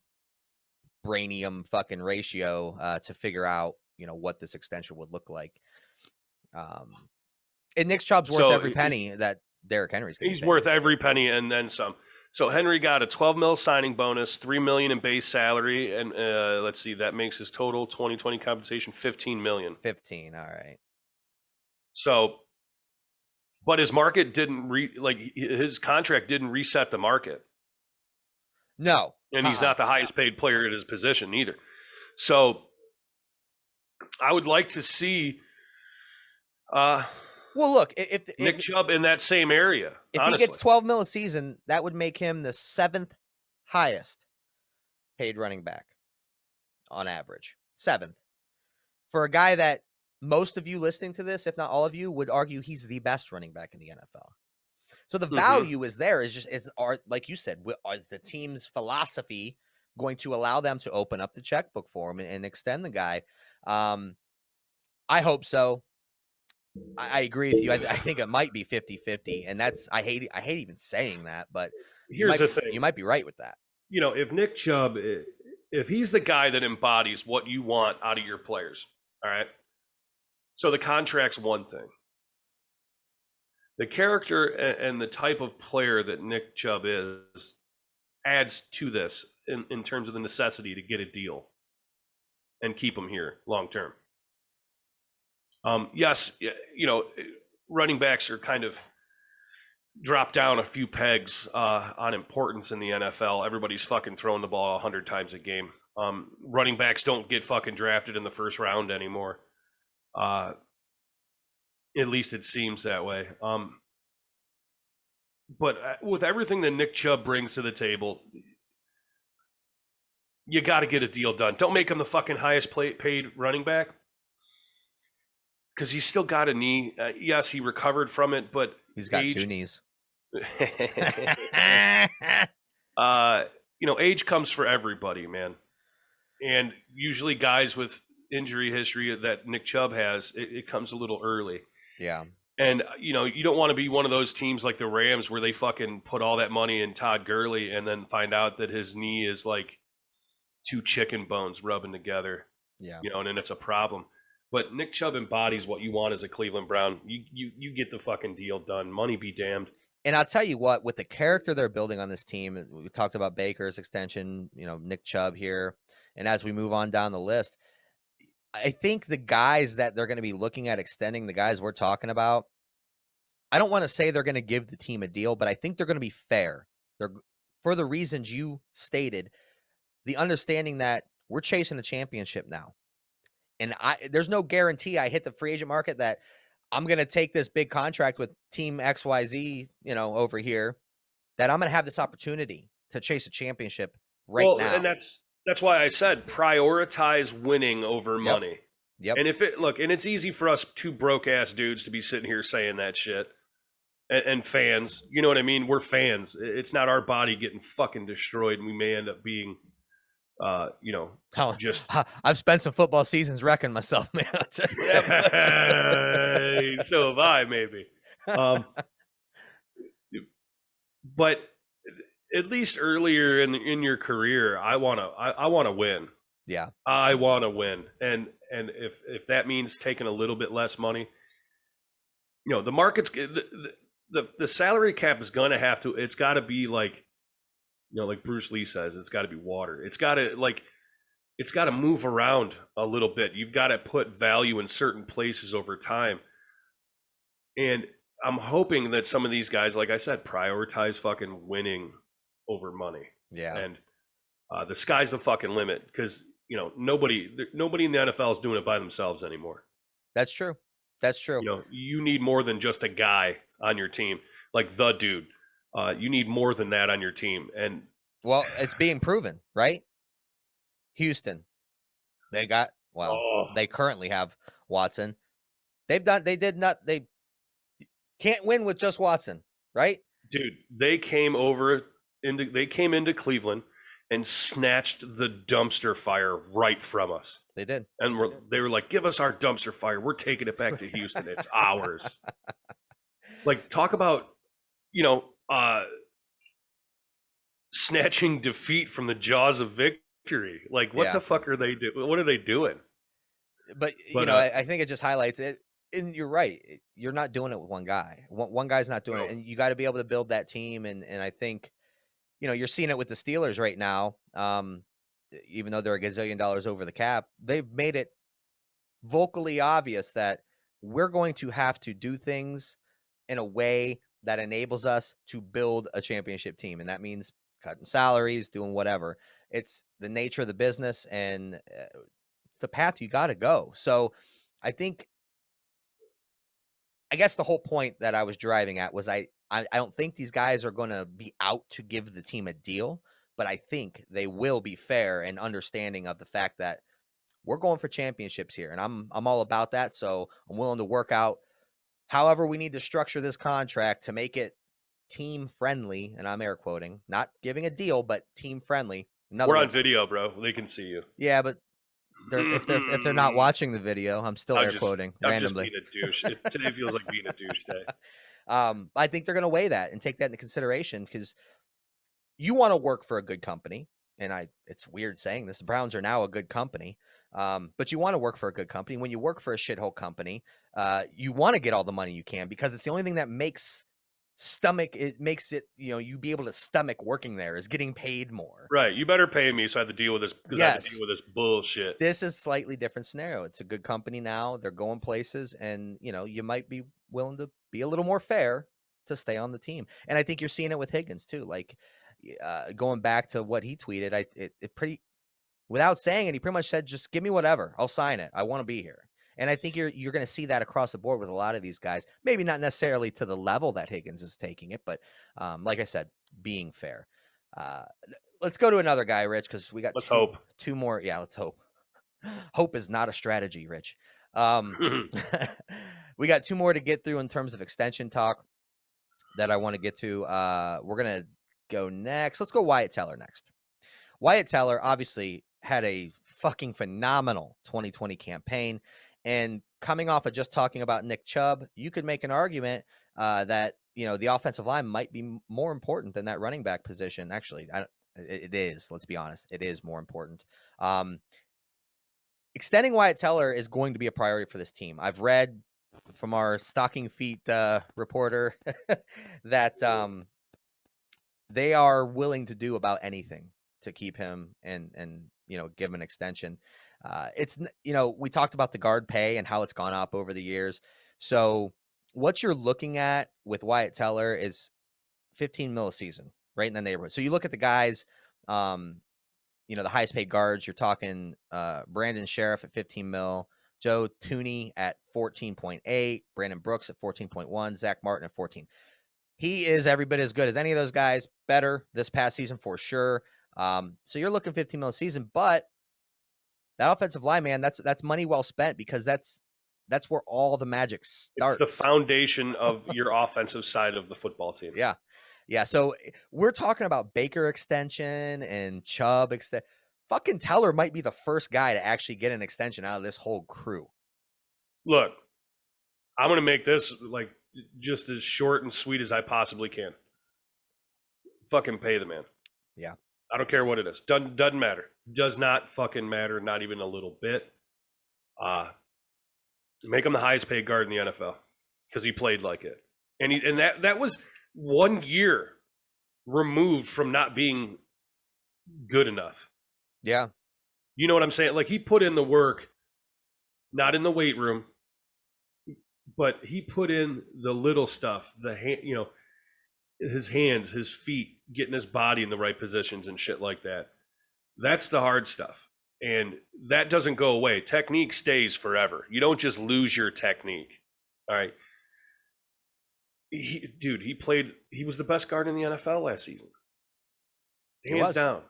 brainium fucking ratio to figure out, what this extension would look like. And Nick Chubb's worth every penny that Derrick Henry's getting. He's worth every penny and then some. So Henry got a $12 million signing bonus, $3 million in base salary, and let's see, that makes his total 2020 compensation $15 million. 15, all right. So, but his market didn't his contract didn't reset the market. No, and he's not the highest paid player at his position either. So, I would like to see. Well, look, if Nick Chubb in that same area, if honestly. he gets $12 million a season, that would make him the 7th highest paid running back on average. 7th. For a guy that most of you listening to this, if not all of you, would argue he's the best running back in the NFL. So the value is there. Like you said, is the team's philosophy going to allow them to open up the checkbook for him and extend the guy? I hope so. I agree with you. I think it might be 50-50, and that's I hate even saying that, but here's the thing: you might be right with that. If Nick Chubb, if he's the guy that embodies what you want out of your players, all right. So the contract's one thing. The character and the type of player that Nick Chubb is adds to this in terms of the necessity to get a deal and keep him here long term. Yes, running backs are kind of dropped down a few pegs on importance in the NFL. Everybody's fucking throwing the ball 100 times a game. Running backs don't get fucking drafted in the first round anymore. At least it seems that way. But with everything that Nick Chubb brings to the table, you got to get a deal done. Don't make him the fucking highest paid running back, because he's still got a knee. Yes, he recovered from it, but he's got two knees. Age comes for everybody, man. And usually guys with injury history that Nick Chubb has, it comes a little early. Yeah. And, you don't want to be one of those teams like the Rams where they fucking put all that money in Todd Gurley and then find out that his knee is like two chicken bones rubbing together. Yeah. And then it's a problem. But Nick Chubb embodies what you want as a Cleveland Brown. You get the fucking deal done. Money be damned. And I'll tell you what, with the character they're building on this team, we talked about Baker's extension, Nick Chubb here. And as we move on down the list, I think the guys that they're going to be looking at extending, the guys we're talking about, I don't want to say they're going to give the team a deal, but I think they're going to be fair. They're, for the reasons you stated, the understanding that we're chasing a championship now. And there's no guarantee I hit the free agent market that I'm going to take this big contract with team XYZ, over here, that I'm going to have this opportunity to chase a championship now. And that's why I said prioritize winning over money. Yep. And and it's easy for us two broke ass dudes to be sitting here saying that shit. And fans, you know what I mean? We're fans. It's not our body getting fucking destroyed, and we may end up being just I've spent some football seasons wrecking myself, man. So have I, maybe. But at least earlier in your career, I want to win. Yeah, I want to win, and if that means taking a little bit less money, the market's the salary cap is gonna have to. It's got to be like. Like Bruce Lee says, it's got to be water. It's got to move around a little bit. You've got to put value in certain places over time. And I'm hoping that some of these guys, like I said, prioritize fucking winning over money. Yeah. And the sky's the fucking limit, because, nobody in the NFL is doing it by themselves anymore. That's true. That's true. You need more than just a guy on your team, like the dude. You need more than that on your team. And it's being proven, right? Houston, they currently have Watson. They can't win with just Watson, right? Dude, they came into Cleveland and snatched the dumpster fire right from us. They did. And they were like, give us our dumpster fire. We're taking it back to Houston. It's ours. Like, talk about, snatching defeat from the jaws of victory. Like, what the fuck are they doing? What are they doing? But I think it just highlights it. And you're right. You're not doing it with one guy. One guy's not doing it. And you got to be able to build that team. And I think, you're seeing it with the Steelers right now. Even though they're $1 gazillion over the cap, they've made it vocally obvious that we're going to have to do things in a way that enables us to build a championship team. And that means cutting salaries, doing whatever. It's the nature of the business, and it's the path you got to go. So I guess the whole point that I was driving at was I don't think these guys are going to be out to give the team a deal, but I think they will be fair and understanding of the fact that we're going for championships here. And I'm all about that. So I'm willing to work out however we need to structure this contract to make it team friendly. And I'm air quoting, not giving a deal, but team friendly. We're on video, bro. They can see you. Yeah, but if they're not watching the video, I'm still air quoting randomly. I'm just being a douche. Today feels like being a douche day. I think they're going to weigh that and take that into consideration, because you want to work for a good company. And it's weird saying this. The Browns are now a good company. But you want to work for a good company. When you work for a shithole company, you want to get all the money you can, because it's the only thing that makes stomach, it makes it, you be able to stomach working there is getting paid more. Right. You better pay me so I have to deal with this because I have to Yes. deal with this bullshit. This is slightly different scenario. It's a good company now. They're going places, and you might be willing to be a little more fair to stay on the team. And I think you're seeing it with Higgins too. Like going back to what he tweeted, it pretty, without saying it, he pretty much said, "Just give me whatever. I'll sign it. I want to be here." And I think you're going to see that across the board with a lot of these guys. Maybe not necessarily to the level that Higgins is taking it, but like I said, being fair. Let's go to another guy, Rich, because we got hope. two more. Yeah, let's hope. Hope is not a strategy, Rich. We got two more to get through in terms of extension talk that I want to get to. We're going to go next. Let's go Wyatt Teller next. Wyatt Teller obviously had a fucking phenomenal 2020 campaign. And coming off of just talking about Nick Chubb, you could make an argument that, the offensive line might be more important than that running back position. Actually, it is. Let's be honest. It is more important. Extending Wyatt Teller is going to be a priority for this team. I've read from our stocking feet reporter that they are willing to do about anything to keep him and give him an extension. It's we talked about the guard pay and how it's gone up over the years. So what you're looking at with Wyatt Teller is $15 million a season, right in the neighborhood. So you look at the guys, the highest paid guards. You're talking Brandon Sheriff at $15 million, Joe Tooney at 14.8, Brandon Brooks at 14.1, Zach Martin at 14. He is every bit as good as any of those guys. Better this past season for sure. So you're looking $15 million a season, but that offensive line, man, that's money well spent because that's where all the magic starts. It's the foundation of your offensive side of the football team. Yeah. Yeah. So we're talking about Baker extension and Chubb extension. Fucking Teller might be the first guy to actually get an extension out of this whole crew. Look, I'm going to make this like just as short and sweet as I possibly can. Fucking pay the man. Yeah. I don't care what it is. Doesn't matter. Does not fucking matter. Not even a little bit. Make him the highest paid guard in the NFL because he played like it. And that was 1 year removed from not being good enough. Yeah. You know what I'm saying? Like he put in the work, not in the weight room, but he put in the little stuff, his hands, his feet, getting his body in the right positions and shit like that. That's the hard stuff. And that doesn't go away. Technique stays forever. You don't just lose your technique. All right. He was the best guard in the NFL last season. Hands down.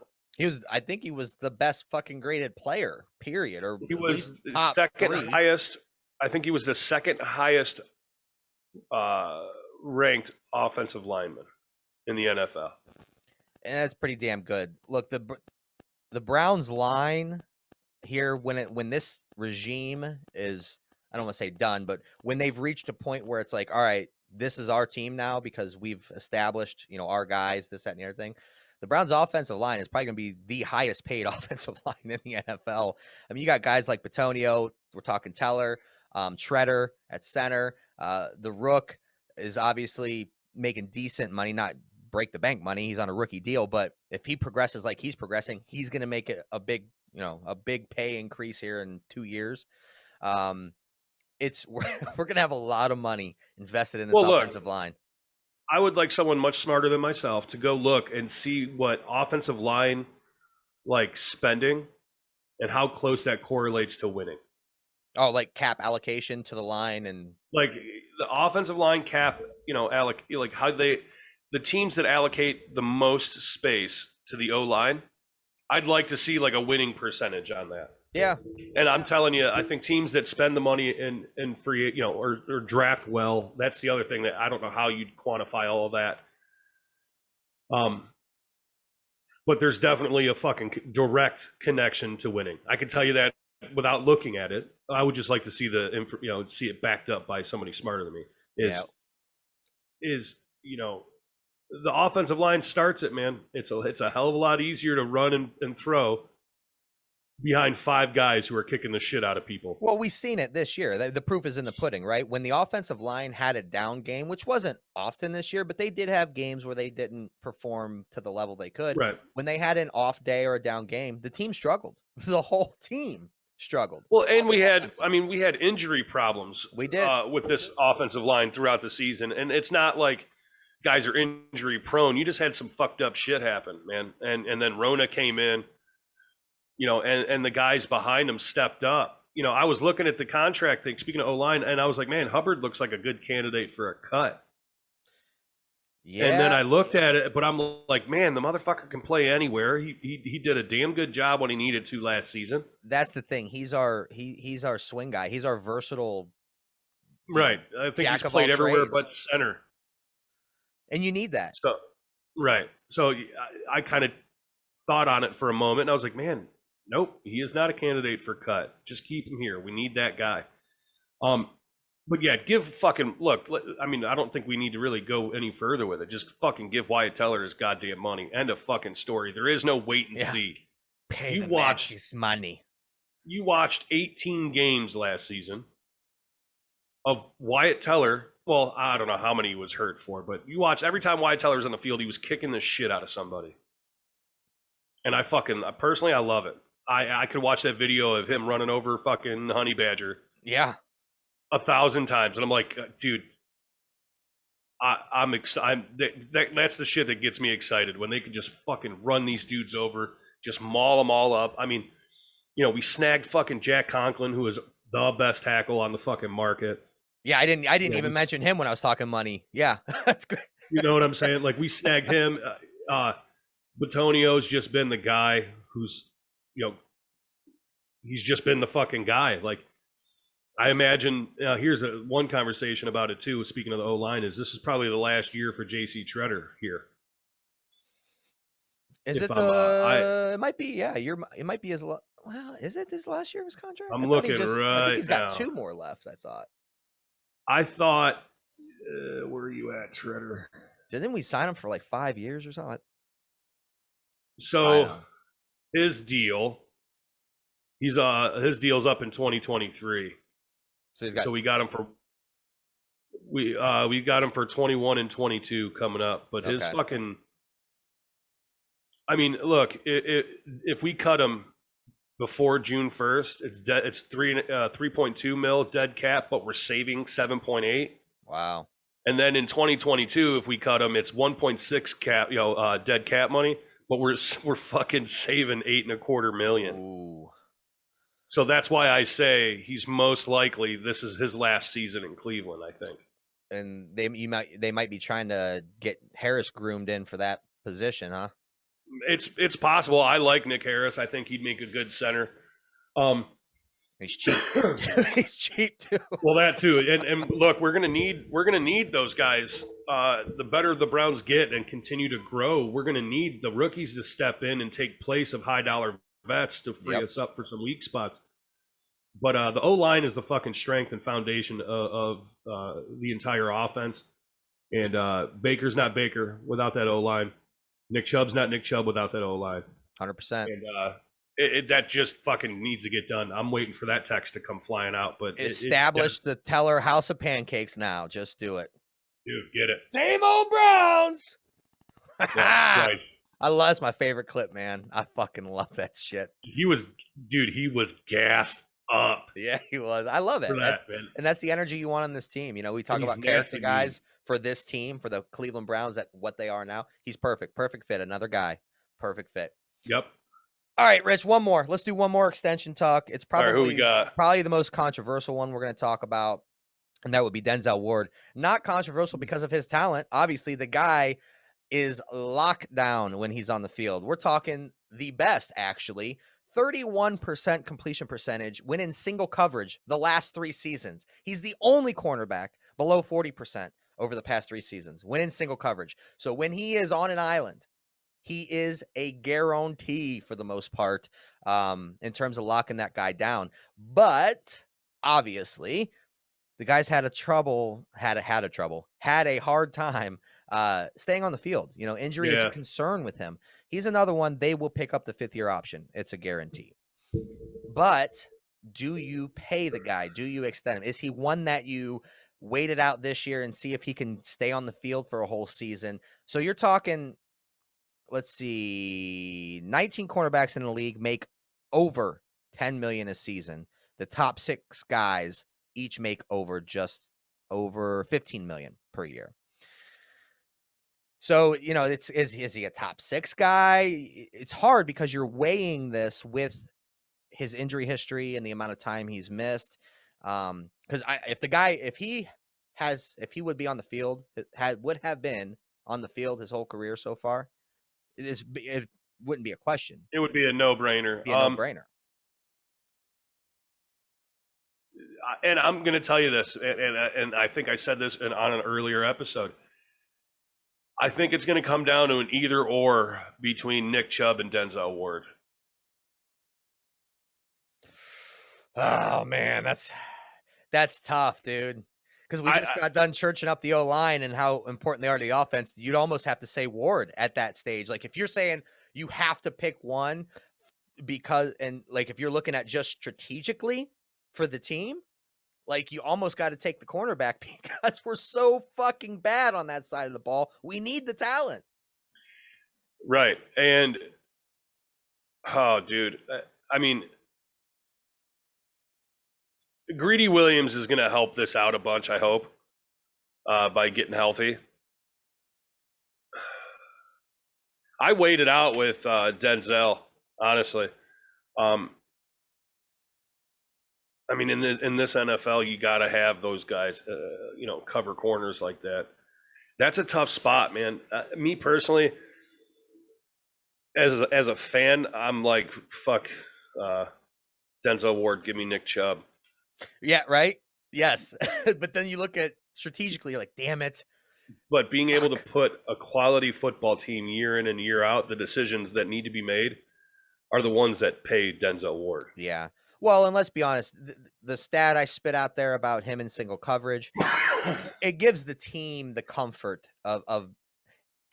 I think he was the best fucking graded player, period. Or he was top second 3. highest. I think he was the second highest ranked offensive lineman in the NFL. And that's pretty damn good. Look, the Browns line here, when this regime is, I don't want to say done, but when they've reached a point where it's like, all right, this is our team now because we've established, our guys, this, that, and the other thing. The Browns' offensive line is probably going to be the highest paid offensive line in the NFL. I mean, you got guys like Bitonio, we're talking Teller, Shredder at center. The Rook is obviously making decent money, not break the bank money. He's on a rookie deal, but if he progresses like he's progressing, he's going to make it a big pay increase here in 2 years. We're going to have a lot of money invested in this offensive line. I would like someone much smarter than myself to go look and see what offensive line like spending and how close that correlates to winning. Oh, like cap allocation to the line and like the offensive line cap, like how the teams that allocate the most space to the O-line, I'd like to see like a winning percentage on that. Yeah. And I'm telling you, I think teams that spend the money in free, or draft well, that's the other thing that I don't know how you'd quantify all of that. But there's definitely a fucking direct connection to winning. I can tell you that without looking at it. I would just like to see see it backed up by somebody smarter than me. The offensive line starts it, man. It's a hell of a lot easier to run and throw behind 5 guys who are kicking the shit out of people. Well, we've seen it this year. The proof is in the pudding, right? When the offensive line had a down game, which wasn't often this year, but they did have games where they didn't perform to the level they could. Right. When they had an off day or a down game, the team struggled. The whole team struggled. Well, and we had injury problems. We did. With this offensive line throughout the season, and it's not like guys are injury prone. You just had some fucked up shit happen, man. And then Rona came in, and the guys behind him stepped up. I was looking at the contract thing, speaking of O-line, and I was like, man, Hubbard looks like a good candidate for a cut. Yeah. And then I looked at it, but I'm like, man, the motherfucker can play anywhere. He did a damn good job when he needed to last season. That's the thing. He's our swing guy. He's our versatile. Right. I think he's played everywhere but center. And you need that. So, right. So I kind of thought on it for a moment, and I was like, man, nope, he is not a candidate for cut. Just keep him here. We need that guy. But yeah, look, I mean, I don't think we need to really go any further with it. Just fucking give Wyatt Teller his goddamn money. End of fucking story. There is no wait and see. Pay the man his money. You watched 18 games last season of Wyatt Teller. Well, I don't know how many he was hurt for, but you watch every time Wyatt Teller was on the field, he was kicking the shit out of somebody. And personally, I love it. I could watch that video of him running over fucking Honey Badger. Yeah. 1,000 times. And I'm like, dude, I'm excited. That's the shit that gets me excited, when they can just fucking run these dudes over, just maul them all up. I mean, we snagged fucking Jack Conklin, who is the best tackle on the fucking market. Yeah, I didn't even mention him when I was talking money. Yeah, that's good. You know what I'm saying? Like, we snagged him. Batonio's just been the guy who's, he's just been the fucking guy. Like, I imagine, here's one conversation about it too, speaking of the O-line, is this is probably the last year for J.C. Treader here. It might be, yeah. It might be well, is it this last year of his contract? I'm looking right I think he's got now. 2 more left, I thought, where are you at, Treader? Didn't we sign him for like 5 years or something? So his deal's up in 2023. So we got him for we got him for 21 and 22 coming up, but his fucking, I mean, look, if we cut him before June 1st, it's 3.2 mil dead cap, but we're saving 7.8. Wow. And then in 2022, if we cut him, it's 1.6 cap, dead cap money, but we're fucking saving $8.25 million. Ooh. So that's why I say he's most likely, this is his last season in Cleveland, I think. And they might be trying to get Harris groomed in for that position, huh? It's possible. I like Nick Harris. I think he'd make a good center. He's cheap. He's cheap too. Well, that too. And look, we're gonna need those guys. The better the Browns get and continue to grow, we're gonna need the rookies to step in and take place of high dollar vets to free us up for some weak spots. But the O-line is the fucking strength and foundation of the entire offense. And Baker's not Baker without that O-line. Nick Chubb's not Nick Chubb without that O-line. 100%. And that just fucking needs to get done. I'm waiting for that text to come flying out. But establish the Teller House of Pancakes now. Just do it. Dude, get it. Same old Browns. Yeah, nice. That's my favorite clip, man. I fucking love that shit. He was gassed up. Yeah, he was. I love it. Man. And that's the energy you want on this team. We talk about character guys for this team, for the Cleveland Browns, at what they are now. He's perfect. Perfect fit. Another guy. Perfect fit. Yep. All right, Rich, one more. Let's do one more extension talk. It's probably, who we got? Probably the most controversial one we're going to talk about, and that would be Denzel Ward. Not controversial because of his talent. Obviously, the guy is locked down when he's on the field. We're talking the best, actually. 31% completion percentage when in single coverage the last 3 seasons. He's the only cornerback below 40% over the past 3 seasons when in single coverage. So when he is on an island, he is a guarantee for the most part in terms of locking that guy down. But obviously, the guy's had a hard time staying on the field. Injury is a concern with him. He's another one. They will pick up the 5th-year option. It's a guarantee. But do you pay the guy? Do you extend him? Is he one that you wait it out this year and see if he can stay on the field for a whole season? So you're talking, let's see, 19 cornerbacks in the league make over 10 million a season. The top 6 guys each make just over 15 million per year. So, you know, is he a top 6 guy? It's hard because you're weighing this with his injury history and the amount of time he's missed. Because if he would be on the field, would have been on the field his whole career so far, it wouldn't be a question. It would be a no-brainer. No-brainer. And I'm going to tell you this, and I think I said this on an earlier episode. I think it's going to come down to an either-or between Nick Chubb and Denzel Ward. Oh man, that's tough, dude. Because we just got done churching up the O-line and how important they are to the offense. You'd almost have to say Ward at that stage. Like if you're saying you have to pick one if you're looking at just strategically for the team, like you almost got to take the cornerback because we're so fucking bad on that side of the ball. We need the talent. Right. And, oh, dude, I mean, Greedy Williams is going to help this out a bunch, I hope, by getting healthy. I waited out with Denzel, honestly. I mean, in this NFL, you got to have those guys, cover corners like that. That's a tough spot, man. Me personally, as a fan, I'm like, fuck Denzel Ward, give me Nick Chubb. Yeah, right? Yes. But then you look at strategically, you're like, damn it. But being able to put a quality football team year in and year out, the decisions that need to be made are the ones that pay Denzel Ward. Yeah. Well, and let's be honest, the stat I spit out there about him in single coverage, it gives the team the comfort of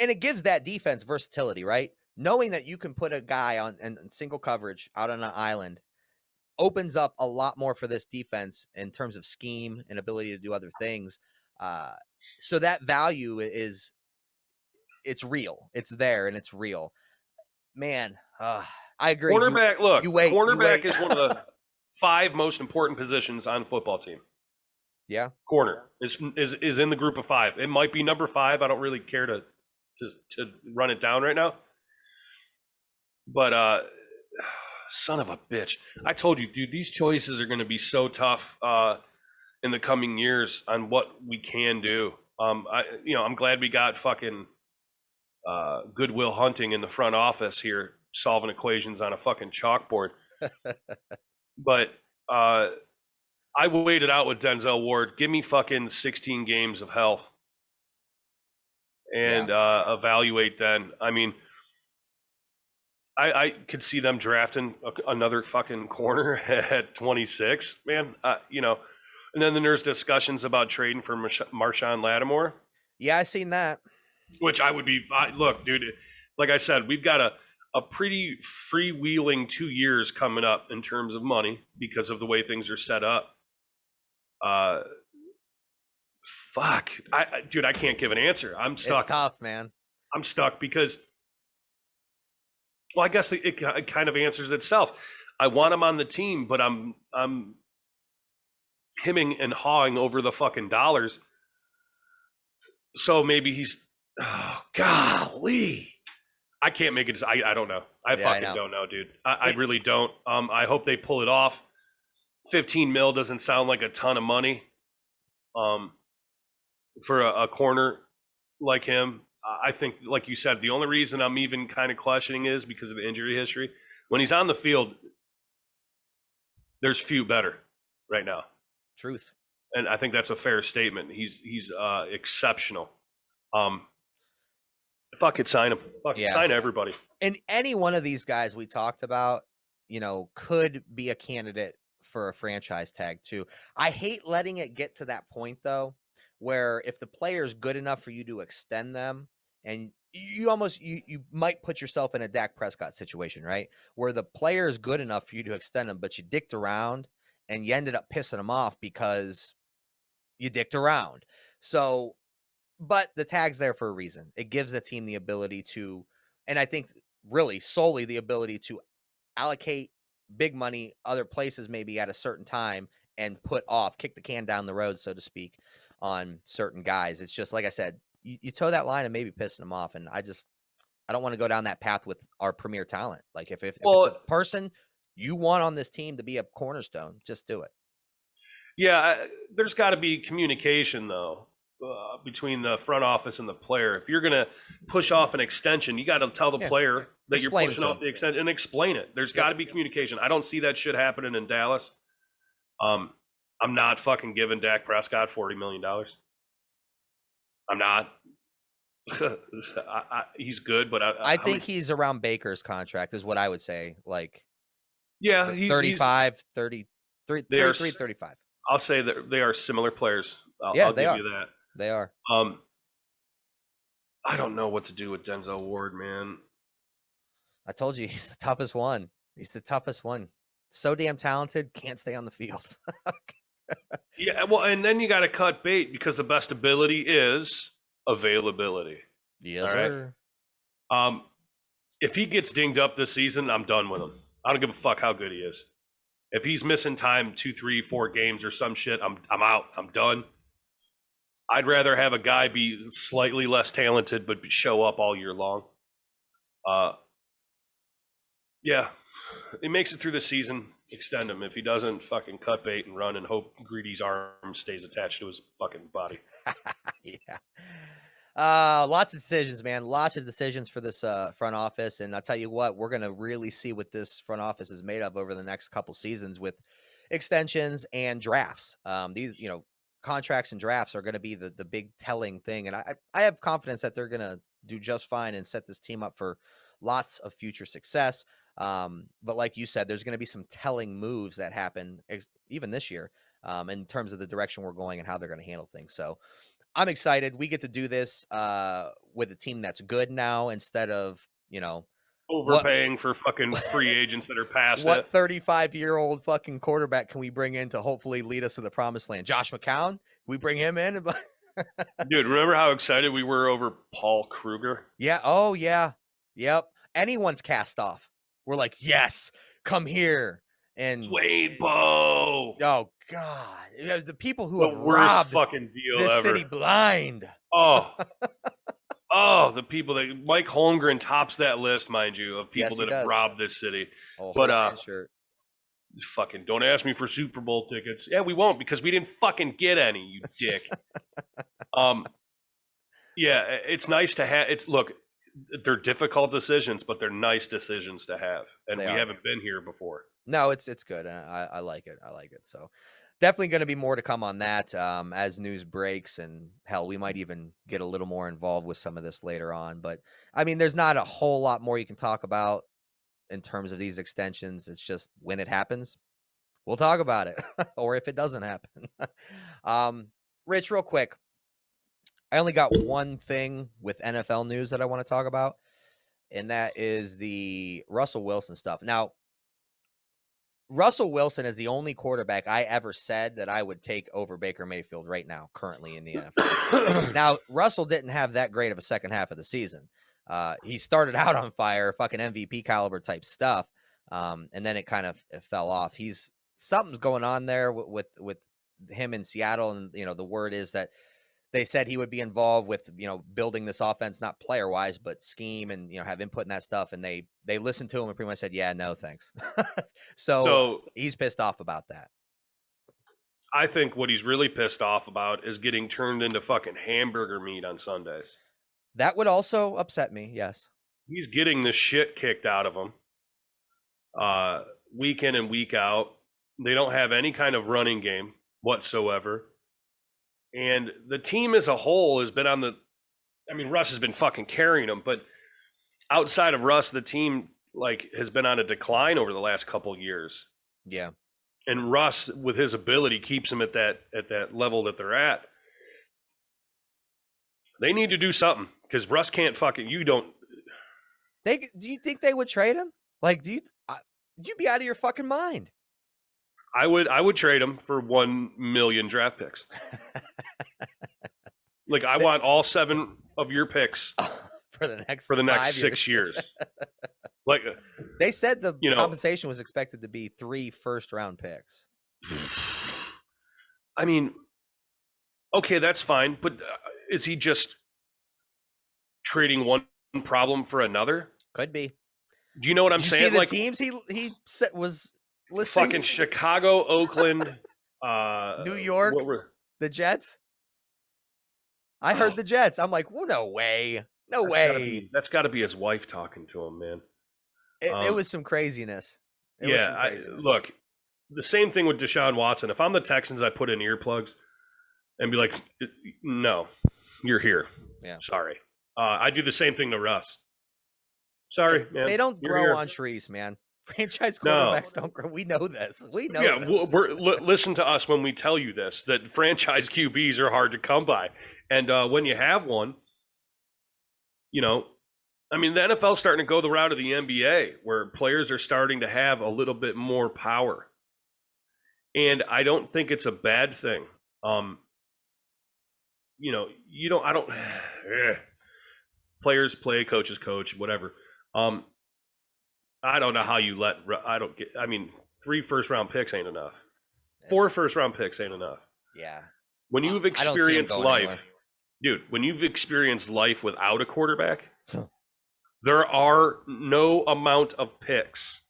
and it gives that defense versatility, right? Knowing that you can put a guy in single coverage out on an island opens up a lot more for this defense in terms of scheme and ability to do other things. So that value it's real. It's there and it's real. Man, I agree. Cornerback is one of the 5 most important positions on the football team. Yeah. Corner is in the group of 5. It might be number 5. I don't really care to run it down right now. But son of a bitch. I told you, dude, these choices are going to be so tough in the coming years on what we can do. I'm glad we got fucking Goodwill Hunting in the front office here, solving equations on a fucking chalkboard. But I waited out with Denzel Ward. Give me fucking 16 games of health and evaluate then. I mean, I could see them drafting another fucking corner at 26, man. And then there's discussions about trading for Marshawn Lattimore. Yeah, I seen that. Which I would be. Look, dude, like I said, we've got a pretty freewheeling 2 years coming up in terms of money because of the way things are set up. Fuck, dude, I can't give an answer. I'm stuck. It's tough, man. I'm stuck because, well, I guess it kind of answers itself. I want him on the team, but I'm hemming and hawing over the fucking dollars. So maybe he's, oh, golly. I can't make it. I don't know. I don't know, dude. I really don't. I hope they pull it off. 15 mil doesn't sound like a ton of money for a corner like him. I think, like you said, the only reason I'm even kind of questioning is because of the injury history. When he's on the field, there's few better right now. Truth. And I think that's a fair statement. He's exceptional. Fuck it, sign him. Sign everybody. And any one of these guys we talked about, could be a candidate for a franchise tag too. I hate letting it get to that point though, where if the player's good enough for you to extend them and you almost you might put yourself in a Dak Prescott situation, right? Where the player is good enough for you to extend him, but you dicked around and you ended up pissing him off because you dicked around. So, but the tag's there for a reason. It gives the team the ability to, and I think really solely the ability to allocate big money other places maybe at a certain time and kick the can down the road, so to speak, on certain guys. It's just like I said, you toe that line and maybe pissing them off. And I don't want to go down that path with our premier talent. Like if it's a person you want on this team to be a cornerstone, just do it. Yeah, there's got to be communication though between the front office and the player. If you're gonna push off an extension, you got to tell the player that you're pushing off the extension and explain it. There's got to be communication. I don't see that shit happening in Dallas. I'm not fucking giving Dak Prescott $40 million. I'm not. He's good, but I think he's around Baker's contract is what I would say. Like, yeah, he's 35, 33, 35. I'll say that they are similar players. I'll give you that. They are. I don't know what to do with Denzel Ward, man. I told you he's the toughest one. He's the toughest one. So damn talented, can't stay on the field. Yeah, well, and then you got to cut bait because the best ability is availability. Yes, sir. If he gets dinged up this season, I'm done with him. I don't give a fuck how good he is. If he's missing time 2, 3, 4 games or some shit, I'm out. I'm done. I'd rather have a guy be slightly less talented but show up all year long. Yeah, he makes it through the season. Extend him. If he doesn't, fucking cut bait and run and hope Greedy's arm stays attached to his fucking body. Yeah. Lots of decisions, man. Lots of decisions for this front office. And I'll tell you what, we're going to really see what this front office is made of over the next couple seasons with extensions and drafts. These, contracts and drafts are going to be the big telling thing. And I have confidence that they're going to do just fine and set this team up for lots of future success. But like you said, there's going to be some telling moves that happen even this year in terms of the direction we're going and how they're going to handle things. So I'm excited. We get to do this with a team that's good now instead of, overpaying for fucking free agents that are past what it. 35-year-old fucking quarterback can we bring in to hopefully lead us to the promised land? Josh McCown? We bring him in? Dude, remember how excited we were over Paul Kruger? Yeah. Oh, yeah. Yep. Anyone's cast off. We're like, yes, come here. And Dwayne Bowe. Oh, God. The people who the have worst robbed fucking deal this ever. city blind. Oh, the people that Mike Holmgren tops that list, mind you, of people that have robbed this city. Oh, but shirt. Fucking don't ask me for Super Bowl tickets. Yeah, we won't because we didn't fucking get any, you dick. Yeah, it's nice to have. Look, they're difficult decisions, but they're nice decisions to have, and we haven't been here before. No, it's good. I like it. I like it. So definitely going to be more to come on that as news breaks, and hell, we might even get a little more involved with some of this later on. But I mean, there's not a whole lot more you can talk about in terms of these extensions. It's just when it happens, we'll talk about it, or if it doesn't happen. Rich, real quick, I only got one thing with NFL news that I want to talk about, and that is the Russell Wilson stuff. Now, Russell Wilson is the only quarterback I ever said that I would take over Baker Mayfield right now, currently in the NFL. Now, Russell didn't have that great of a second half of the season. He started out on fire, fucking MVP caliber type stuff, and then it kind of fell off. Something's going on there with him in Seattle, and the word is that they said he would be involved with, building this offense, not player wise, but scheme and, have input in that stuff. And they listened to him and pretty much said, yeah, no, thanks. so he's pissed off about that. I think what he's really pissed off about is getting turned into fucking hamburger meat on Sundays. That would also upset me. Yes. He's getting the shit kicked out of him week in and week out. They don't have any kind of running game whatsoever. And the team as a whole has been Russ has been fucking carrying them, but outside of Russ, the team has been on a decline over the last couple of years. Yeah. And Russ, with his ability, keeps them at that level that they're at. They need to do something because Russ can't fucking. You don't. Do you think they would trade him? Like, you'd be out of your fucking mind. I would trade him for 1 million draft picks. Like, I want all 7 of your picks for the next 6 years. Like, they said the compensation was expected to be 3 first-round picks. I mean, okay, that's fine, but is he just trading one problem for another? Could be. Do you know what I'm saying? See the teams he was listing? Fucking Chicago, Oakland, New York, the Jets. I heard the Jets. I'm like, well, no way. No way. That's got to be his wife talking to him, man. It was some craziness. Look, the same thing with Deshaun Watson. If I'm the Texans, I put in earplugs and be like, no, you're here. Yeah. Sorry. I do the same thing to Russ. Sorry, man. They don't grow on trees, man. Franchise quarterbacks don't grow. We know this. We know this. Listen to us when we tell you this, that franchise QBs are hard to come by. And when you have one, I mean, the NFL is starting to go the route of the NBA, where players are starting to have a little bit more power. And I don't think it's a bad thing. Players play, coaches coach, whatever. I don't know how you I mean, 3 first-round picks ain't enough. 4 first-round picks ain't enough. Yeah. When you've experienced life, dude, when you've experienced life without a quarterback, there are no amount of picks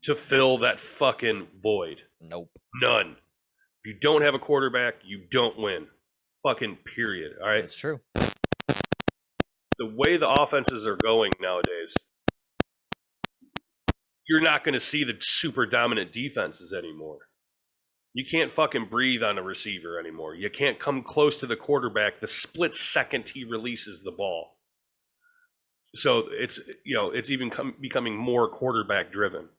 to fill that fucking void. Nope. None. If you don't have a quarterback, you don't win. Fucking period. All right? That's true. The way the offenses are going nowadays, you're not going to see the super dominant defenses anymore. You can't fucking breathe on a receiver anymore. You can't come close to the quarterback the split second he releases the ball. So it's even becoming more quarterback driven.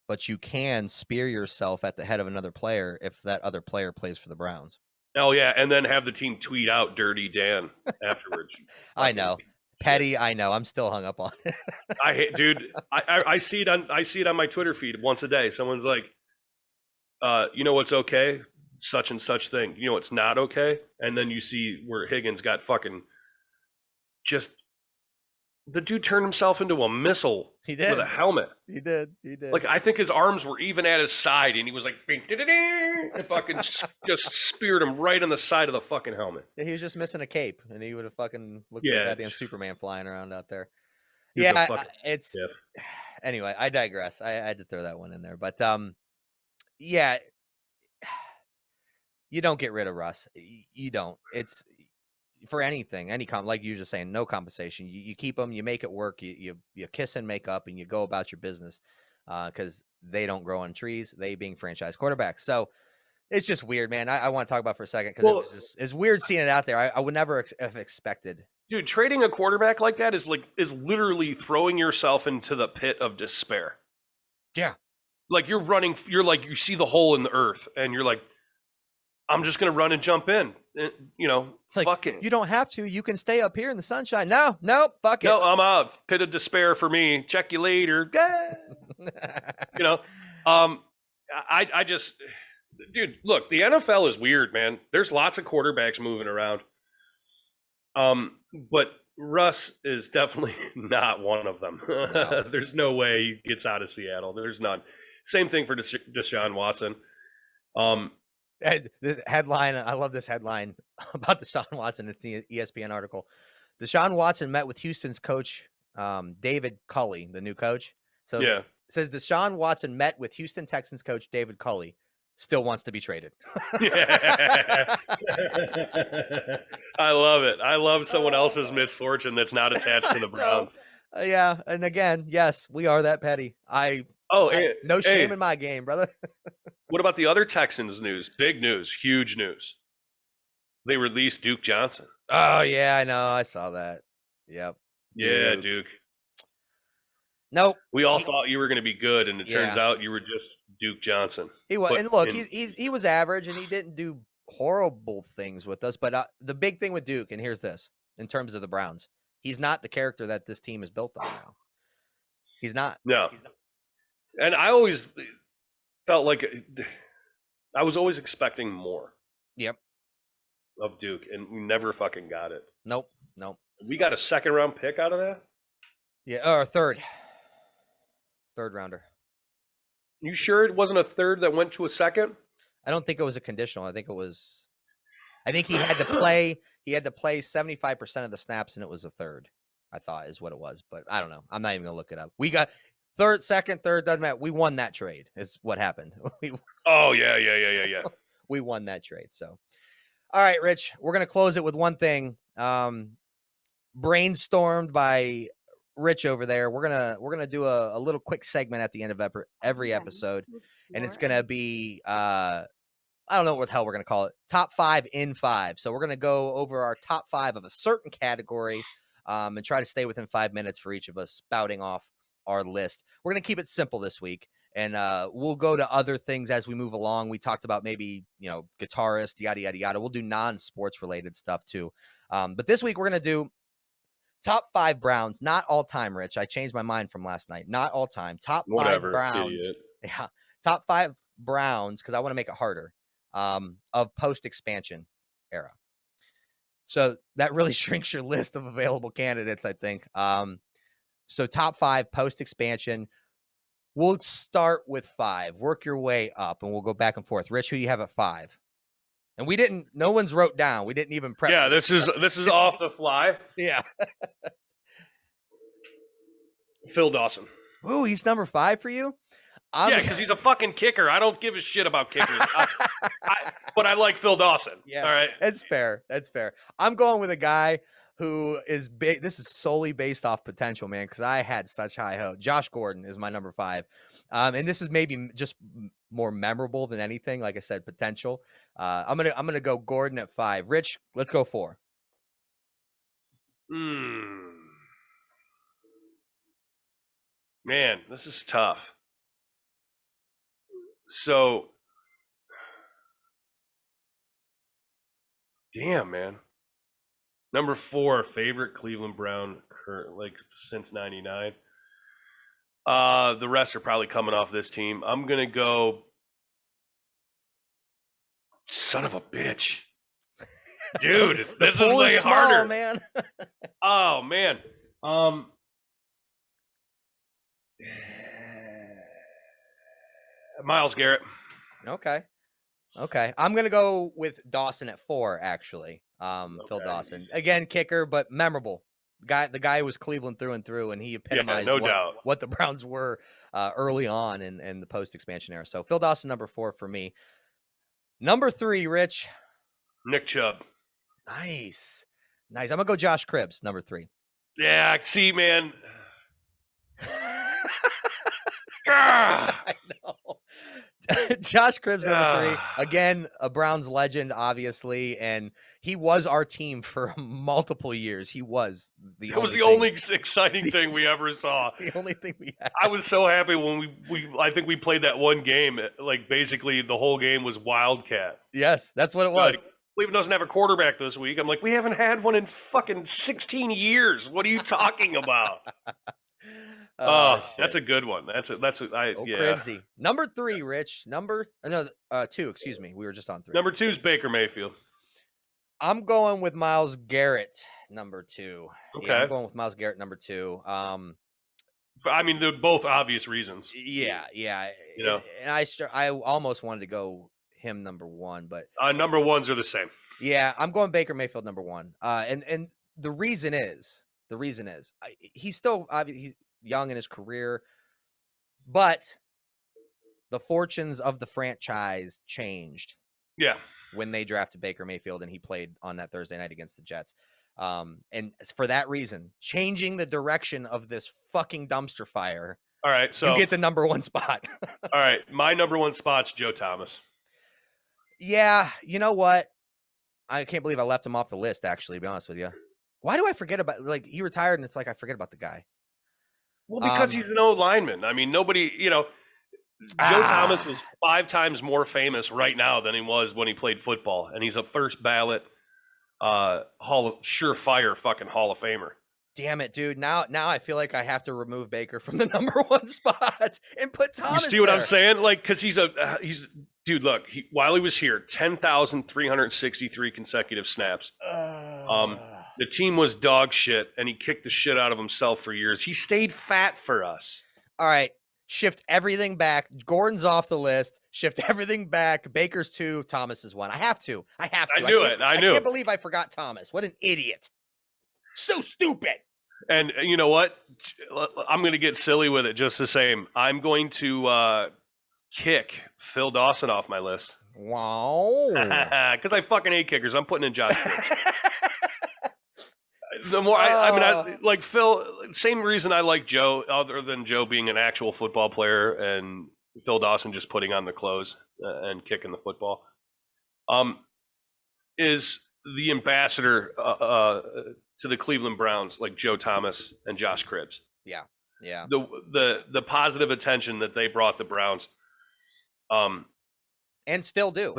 But you can spear yourself at the head of another player if that other player plays for the Browns. Oh yeah, and then have the team tweet out Dirty Dan afterwards. I know. Petty, I know. I'm still hung up on it. I see it on my Twitter feed once a day. Someone's like, what's okay? Such and such thing. You know what's not okay? And then you see where Higgins got fucking just the dude turned himself into a missile. He did. With a helmet. He did. Like, I think his arms were even at his side, and he was like, and fucking just speared him right on the side of the fucking helmet. Yeah, he was just missing a cape, and he would have fucking looked like goddamn Superman flying around out there. Anyway, I digress. I had to throw that one in there. But, you don't get rid of Russ. You don't. It's for anything, like you were just saying, no compensation. You keep them, you make it work, you kiss and make up, and you go about your business because they don't grow on trees, they being franchise quarterbacks. So it's just weird, man. I want to talk about it for a second because it's weird seeing it out there. I would never have expected. Dude, trading a quarterback like that is literally throwing yourself into the pit of despair. Yeah. Like you see the hole in the earth and you're like, I'm just going to run and jump in. Fuck it. You don't have to. You can stay up here in the sunshine. No, fuck it. No, I'm out. Pit of despair for me. Check you later. I just, dude, look, the NFL is weird, man. There's lots of quarterbacks moving around. But Russ is definitely not one of them. No. There's no way he gets out of Seattle. There's none. Same thing for Deshaun Watson. The headline, I love this headline about Deshaun Watson. It's the ESPN article. Deshaun Watson met with Houston's coach, David Culley, the new coach. So it says Deshaun Watson met with Houston Texans coach David Culley. Still wants to be traded. I love it. I love someone else's misfortune that's not attached to the Browns. Yeah. And again, yes, we are that petty. No shame in my game, brother. What about the other Texans news? Big news, huge news. They released Duke Johnson. Oh, yeah, I know. I saw that. Yep. Yeah, Duke. Nope. We all thought you were going to be good, and it turns out you were just Duke Johnson. He was. And look, he was average, and he didn't do horrible things with us. But the big thing with Duke, and here's this, in terms of the Browns, he's not the character that this team is built on now. He's not. No. And I always felt like I was always expecting more. Yep. Of Duke, and we never fucking got it. Nope. We got a second-round pick out of that? Yeah, or third rounder. You sure it wasn't a third that went to a second? I don't think it was a conditional. I think he had to play. He had to play 75% of the snaps, and it was a third. I thought is what it was, but I don't know. I'm not even gonna look it up. We got second, third, doesn't matter. We won that trade. Is what happened. Oh yeah. We won that trade. So, all right, Rich, we're gonna close it with one thing. Brainstormed by Rich over there. We're gonna do a little quick segment at the end of every episode, and it's gonna be I don't know what the hell we're gonna call it. Top 5 in 5. So we're gonna go over our top 5 of a certain category, and try to stay within 5 minutes for each of us spouting off our list. We're gonna keep it simple this week, and we'll go to other things as we move along. We talked about maybe guitarist, yada yada yada. We'll do non-sports related stuff too, but this week we're gonna do top 5 Browns, not all time, Rich. I changed my mind from last night. Not all time. Top 5 Browns. Idiot. Yeah. Top 5 Browns, because I want to make it harder, of post-expansion era. So that really shrinks your list of available candidates, I think. So top 5 post-expansion. We'll start with 5. Work your way up, and we'll go back and forth. Rich, who do you have at 5? And no one's wrote down. We didn't even prep. Yeah, this is off the fly. Yeah. Phil Dawson. Ooh, he's number 5 for you? Yeah, because he's a fucking kicker. I don't give a shit about kickers. But I like Phil Dawson. Yeah, all right. That's fair. I'm going with a guy who is big. This is solely based off potential, man, because I had such high hope. Josh Gordon is my number 5. And this is maybe just more memorable than anything. Like I said, potential. I'm gonna go Gordon at 5. Rich, let's go 4. Man, this is tough. So, damn, man. Number 4, favorite Cleveland Brown, since '99. The rest are probably coming off this team. I'm gonna go. Son of a bitch, dude. This is way harder, man. Oh man. Myles Garrett. Okay. I'm gonna go with Dawson at 4. Actually, Phil Dawson again, kicker, but memorable. The guy was Cleveland through and through, and he epitomized what the Browns were early on in the post-expansion era. So Phil Dawson, number 4 for me. Number 3, Rich. Nick Chubb. Nice. I'm gonna go Josh Cribbs, number 3. Yeah, see, man. I know. Josh Cribbs, number 3. Again, a Browns legend, obviously, and he was our team for multiple years. He was the only exciting thing we ever saw. The only thing we had. I was so happy when I think we played that one game. Like, basically, the whole game was Wildcat. Yes, that's what it was. Cleveland doesn't have a quarterback this week. I'm like, we haven't had one in fucking 16 years. What are you talking about? That's a good one. Cribsy. Number 3, Rich. 2, excuse me. We were just on 3. Number 2 is Baker Mayfield. I'm going with Myles Garrett, number 2. Okay. Yeah, I'm going with Myles Garrett, number 2. I mean, they're both obvious reasons. Yeah. And I almost wanted to go him number 1, but number 1s are the same. Yeah, I'm going Baker Mayfield number 1. And the reason is he's still obviously young in his career, but the fortunes of the franchise changed. Yeah. When they drafted Baker Mayfield and he played on that Thursday night against the Jets. And for that reason, changing the direction of this fucking dumpster fire. All right. So you get the number 1 spot. All right. My number 1 spot's Joe Thomas. Yeah. You know what? I can't believe I left him off the list, actually, to be honest with you. Why do I forget about, he retired and it's like I forget about the guy. Well, because he's an old lineman. I mean, nobody, Joe Thomas is 5 times more famous right now than he was when he played football, and he's a first ballot surefire fucking Hall of Famer. Damn it, dude. Now I feel like I have to remove Baker from the number 1 spot and put Thomas You see what there. I'm saying? Like, because he's dude, look, while he was here, 10,363 consecutive snaps. The team was dog shit, and he kicked the shit out of himself for years. He stayed fat for us. All right. Shift everything back. Gordon's off the list. Shift everything back. Baker's 2. Thomas is 1. I have to. I knew it. I knew. I can't believe I forgot Thomas. What an idiot. So stupid. And you know what? I'm going to get silly with it just the same. I'm going to kick Phil Dawson off my list. Wow. Because I fucking hate kickers. I'm putting in Josh Gibbs. The more I like Phil, same reason I like Joe, other than Joe being an actual football player and Phil Dawson just putting on the clothes and kicking the football, is the ambassador to the Cleveland Browns, like Joe Thomas and Josh Cribbs. Yeah. The positive attention that they brought the Browns, and still do.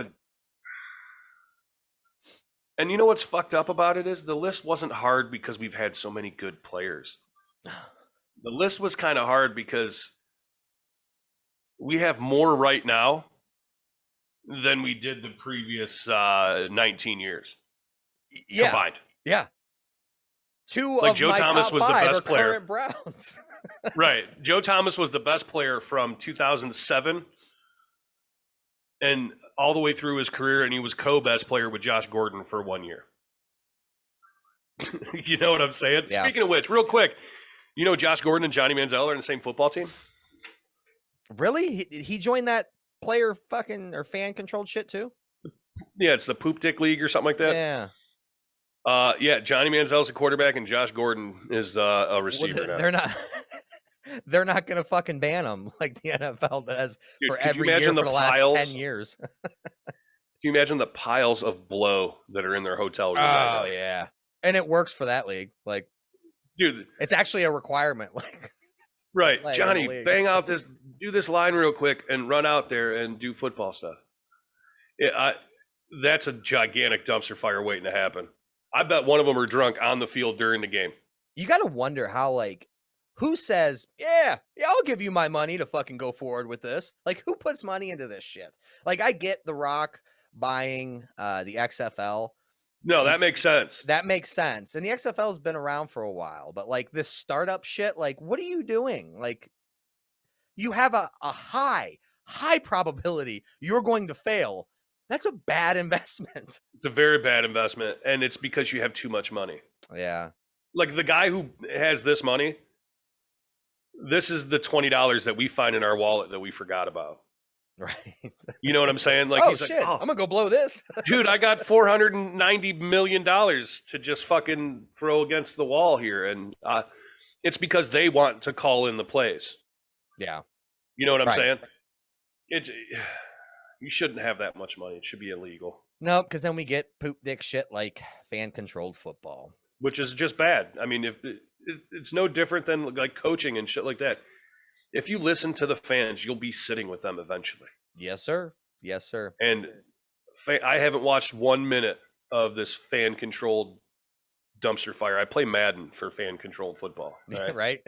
And you know what's fucked up about it is the list wasn't hard because we've had so many good players. The list was kind of hard because we have more right now than we did the previous 19 years combined. Yeah. 2 like of Joe my Thomas top was the 5 best are player. current Browns. Right. Joe Thomas was the best player from 2007 and all the way through his career, and he was co-best player with Josh Gordon for 1 year. You know what I'm saying? Yeah. Speaking of which, real quick, you know Josh Gordon and Johnny Manziel are in the same football team? Really? He joined that player fucking or fan controlled shit too? Yeah, it's the Poop Dick League or something like that. Yeah. Yeah, Johnny Manziel's a quarterback and Josh Gordon is a receiver now. They're not. They're not going to fucking ban them like the NFL does. Dude, for could you every year imagine for the the last piles? 10 years. Can you imagine the piles of blow that are in their hotel room right now? Oh yeah, and it works for that league. Like, Dude, it's actually a requirement. Like, right, play in Johnny, the league. bang out this, do this line real quick, and run out there and do football stuff. Yeah, that's a gigantic dumpster fire waiting to happen. I bet one of them are drunk on the field during the game. you got to wonder how, like, who says, yeah, I'll give you my money to fucking go forward with this? Like, who puts money into this shit? Like, I get The Rock buying the XFL. No, that makes sense. That makes sense. And the XFL has been around for a while, but like this startup shit, like, what are you doing? Like, you have a high probability you're going to fail. That's a bad investment. It's a very bad investment, and it's because you have too much money. Yeah. Like the guy who has this money, this is the $20 that we find in our wallet that we forgot about. Right. You know what I'm saying? Like, Oh, he's shit. like, I'm going to go blow this. dude, I got $490 million to just fucking throw against the wall here. And it's because they want to call in the plays. Yeah. You know what I'm Right. saying? You shouldn't have that much money. It should be illegal. No, because then we get poop dick shit like fan-controlled football. Which is just bad. I mean, it's no different than like coaching and shit like that. If you listen to the fans, you'll be sitting with them eventually. Yes, sir. Yes, sir. And I haven't watched 1 minute of this fan-controlled dumpster fire. I play Madden for fan-controlled football. Right? Right?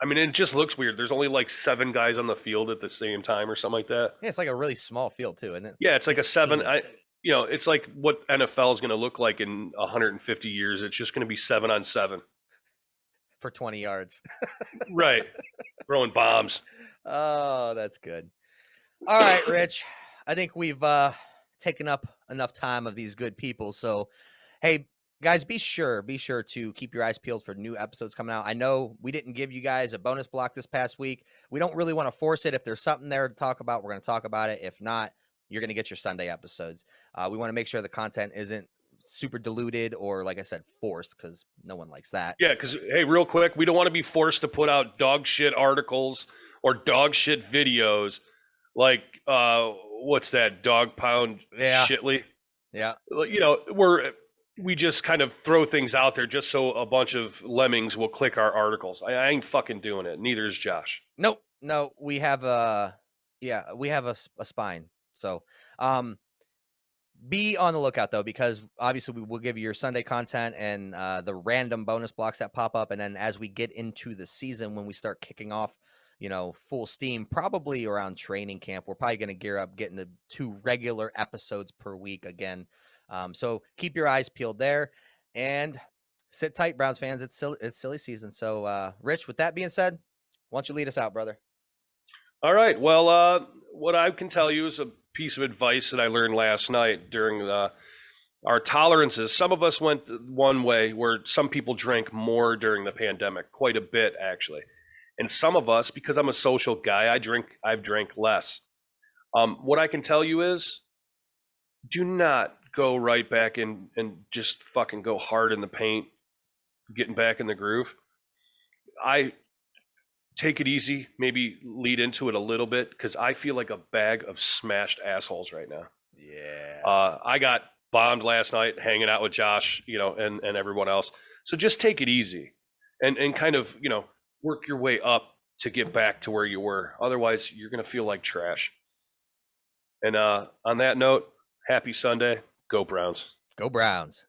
I mean, it just looks weird. There's only like 7 guys on the field at the same time or something like that. Yeah, it's like a really small field, too, isn't it? Yeah, it's like a 7. 15. It's like what NFL is going to look like in 150 years. It's just going to be 7-on-7. For 20 yards. Right. Throwing bombs. Oh, that's good. All right, Rich. I think we've taken up enough time of these good people. So, hey, guys, be sure to keep your eyes peeled for new episodes coming out. I know we didn't give you guys a bonus block this past week. We don't really want to force it. If there's something there to talk about, we're going to talk about it. If not, you're going to get your Sunday episodes. We want to make sure the content isn't super diluted or, like I said, forced, because no one likes that. Yeah, because, hey, real quick, we don't want to be forced to put out dog shit articles or dog shit videos like, what's that, Dog Pound Shitley? Yeah. You know, we just kind of throw things out there just so a bunch of lemmings will click our articles. I ain't fucking doing it. Neither is Josh. Nope. No, we have a spine. So, be on the lookout though, because obviously we will give you your Sunday content and the random bonus blocks that pop up, and then as we get into the season, when we start kicking off, full steam, probably around training camp, we're probably going to gear up getting to 2 regular episodes per week again. So keep your eyes peeled there, and sit tight, Browns fans. It's silly season. So, Rich, with that being said, why don't you lead us out, brother? All right. Well, what I can tell you is a piece of advice that I learned last night during our tolerances. Some of us went one way where some people drank more during the pandemic, quite a bit actually. And some of us, because I'm a social guy, I've drank less. What I can tell you is, do not go right back in and just fucking go hard in the paint, getting back in the groove. I take it easy, maybe lead into it a little bit, because I feel like a bag of smashed assholes right now. Yeah. I got bombed last night hanging out with Josh, and everyone else. So just take it easy and kind of, work your way up to get back to where you were. Otherwise, you're going to feel like trash. And on that note, happy Sunday. Go Browns. Go Browns.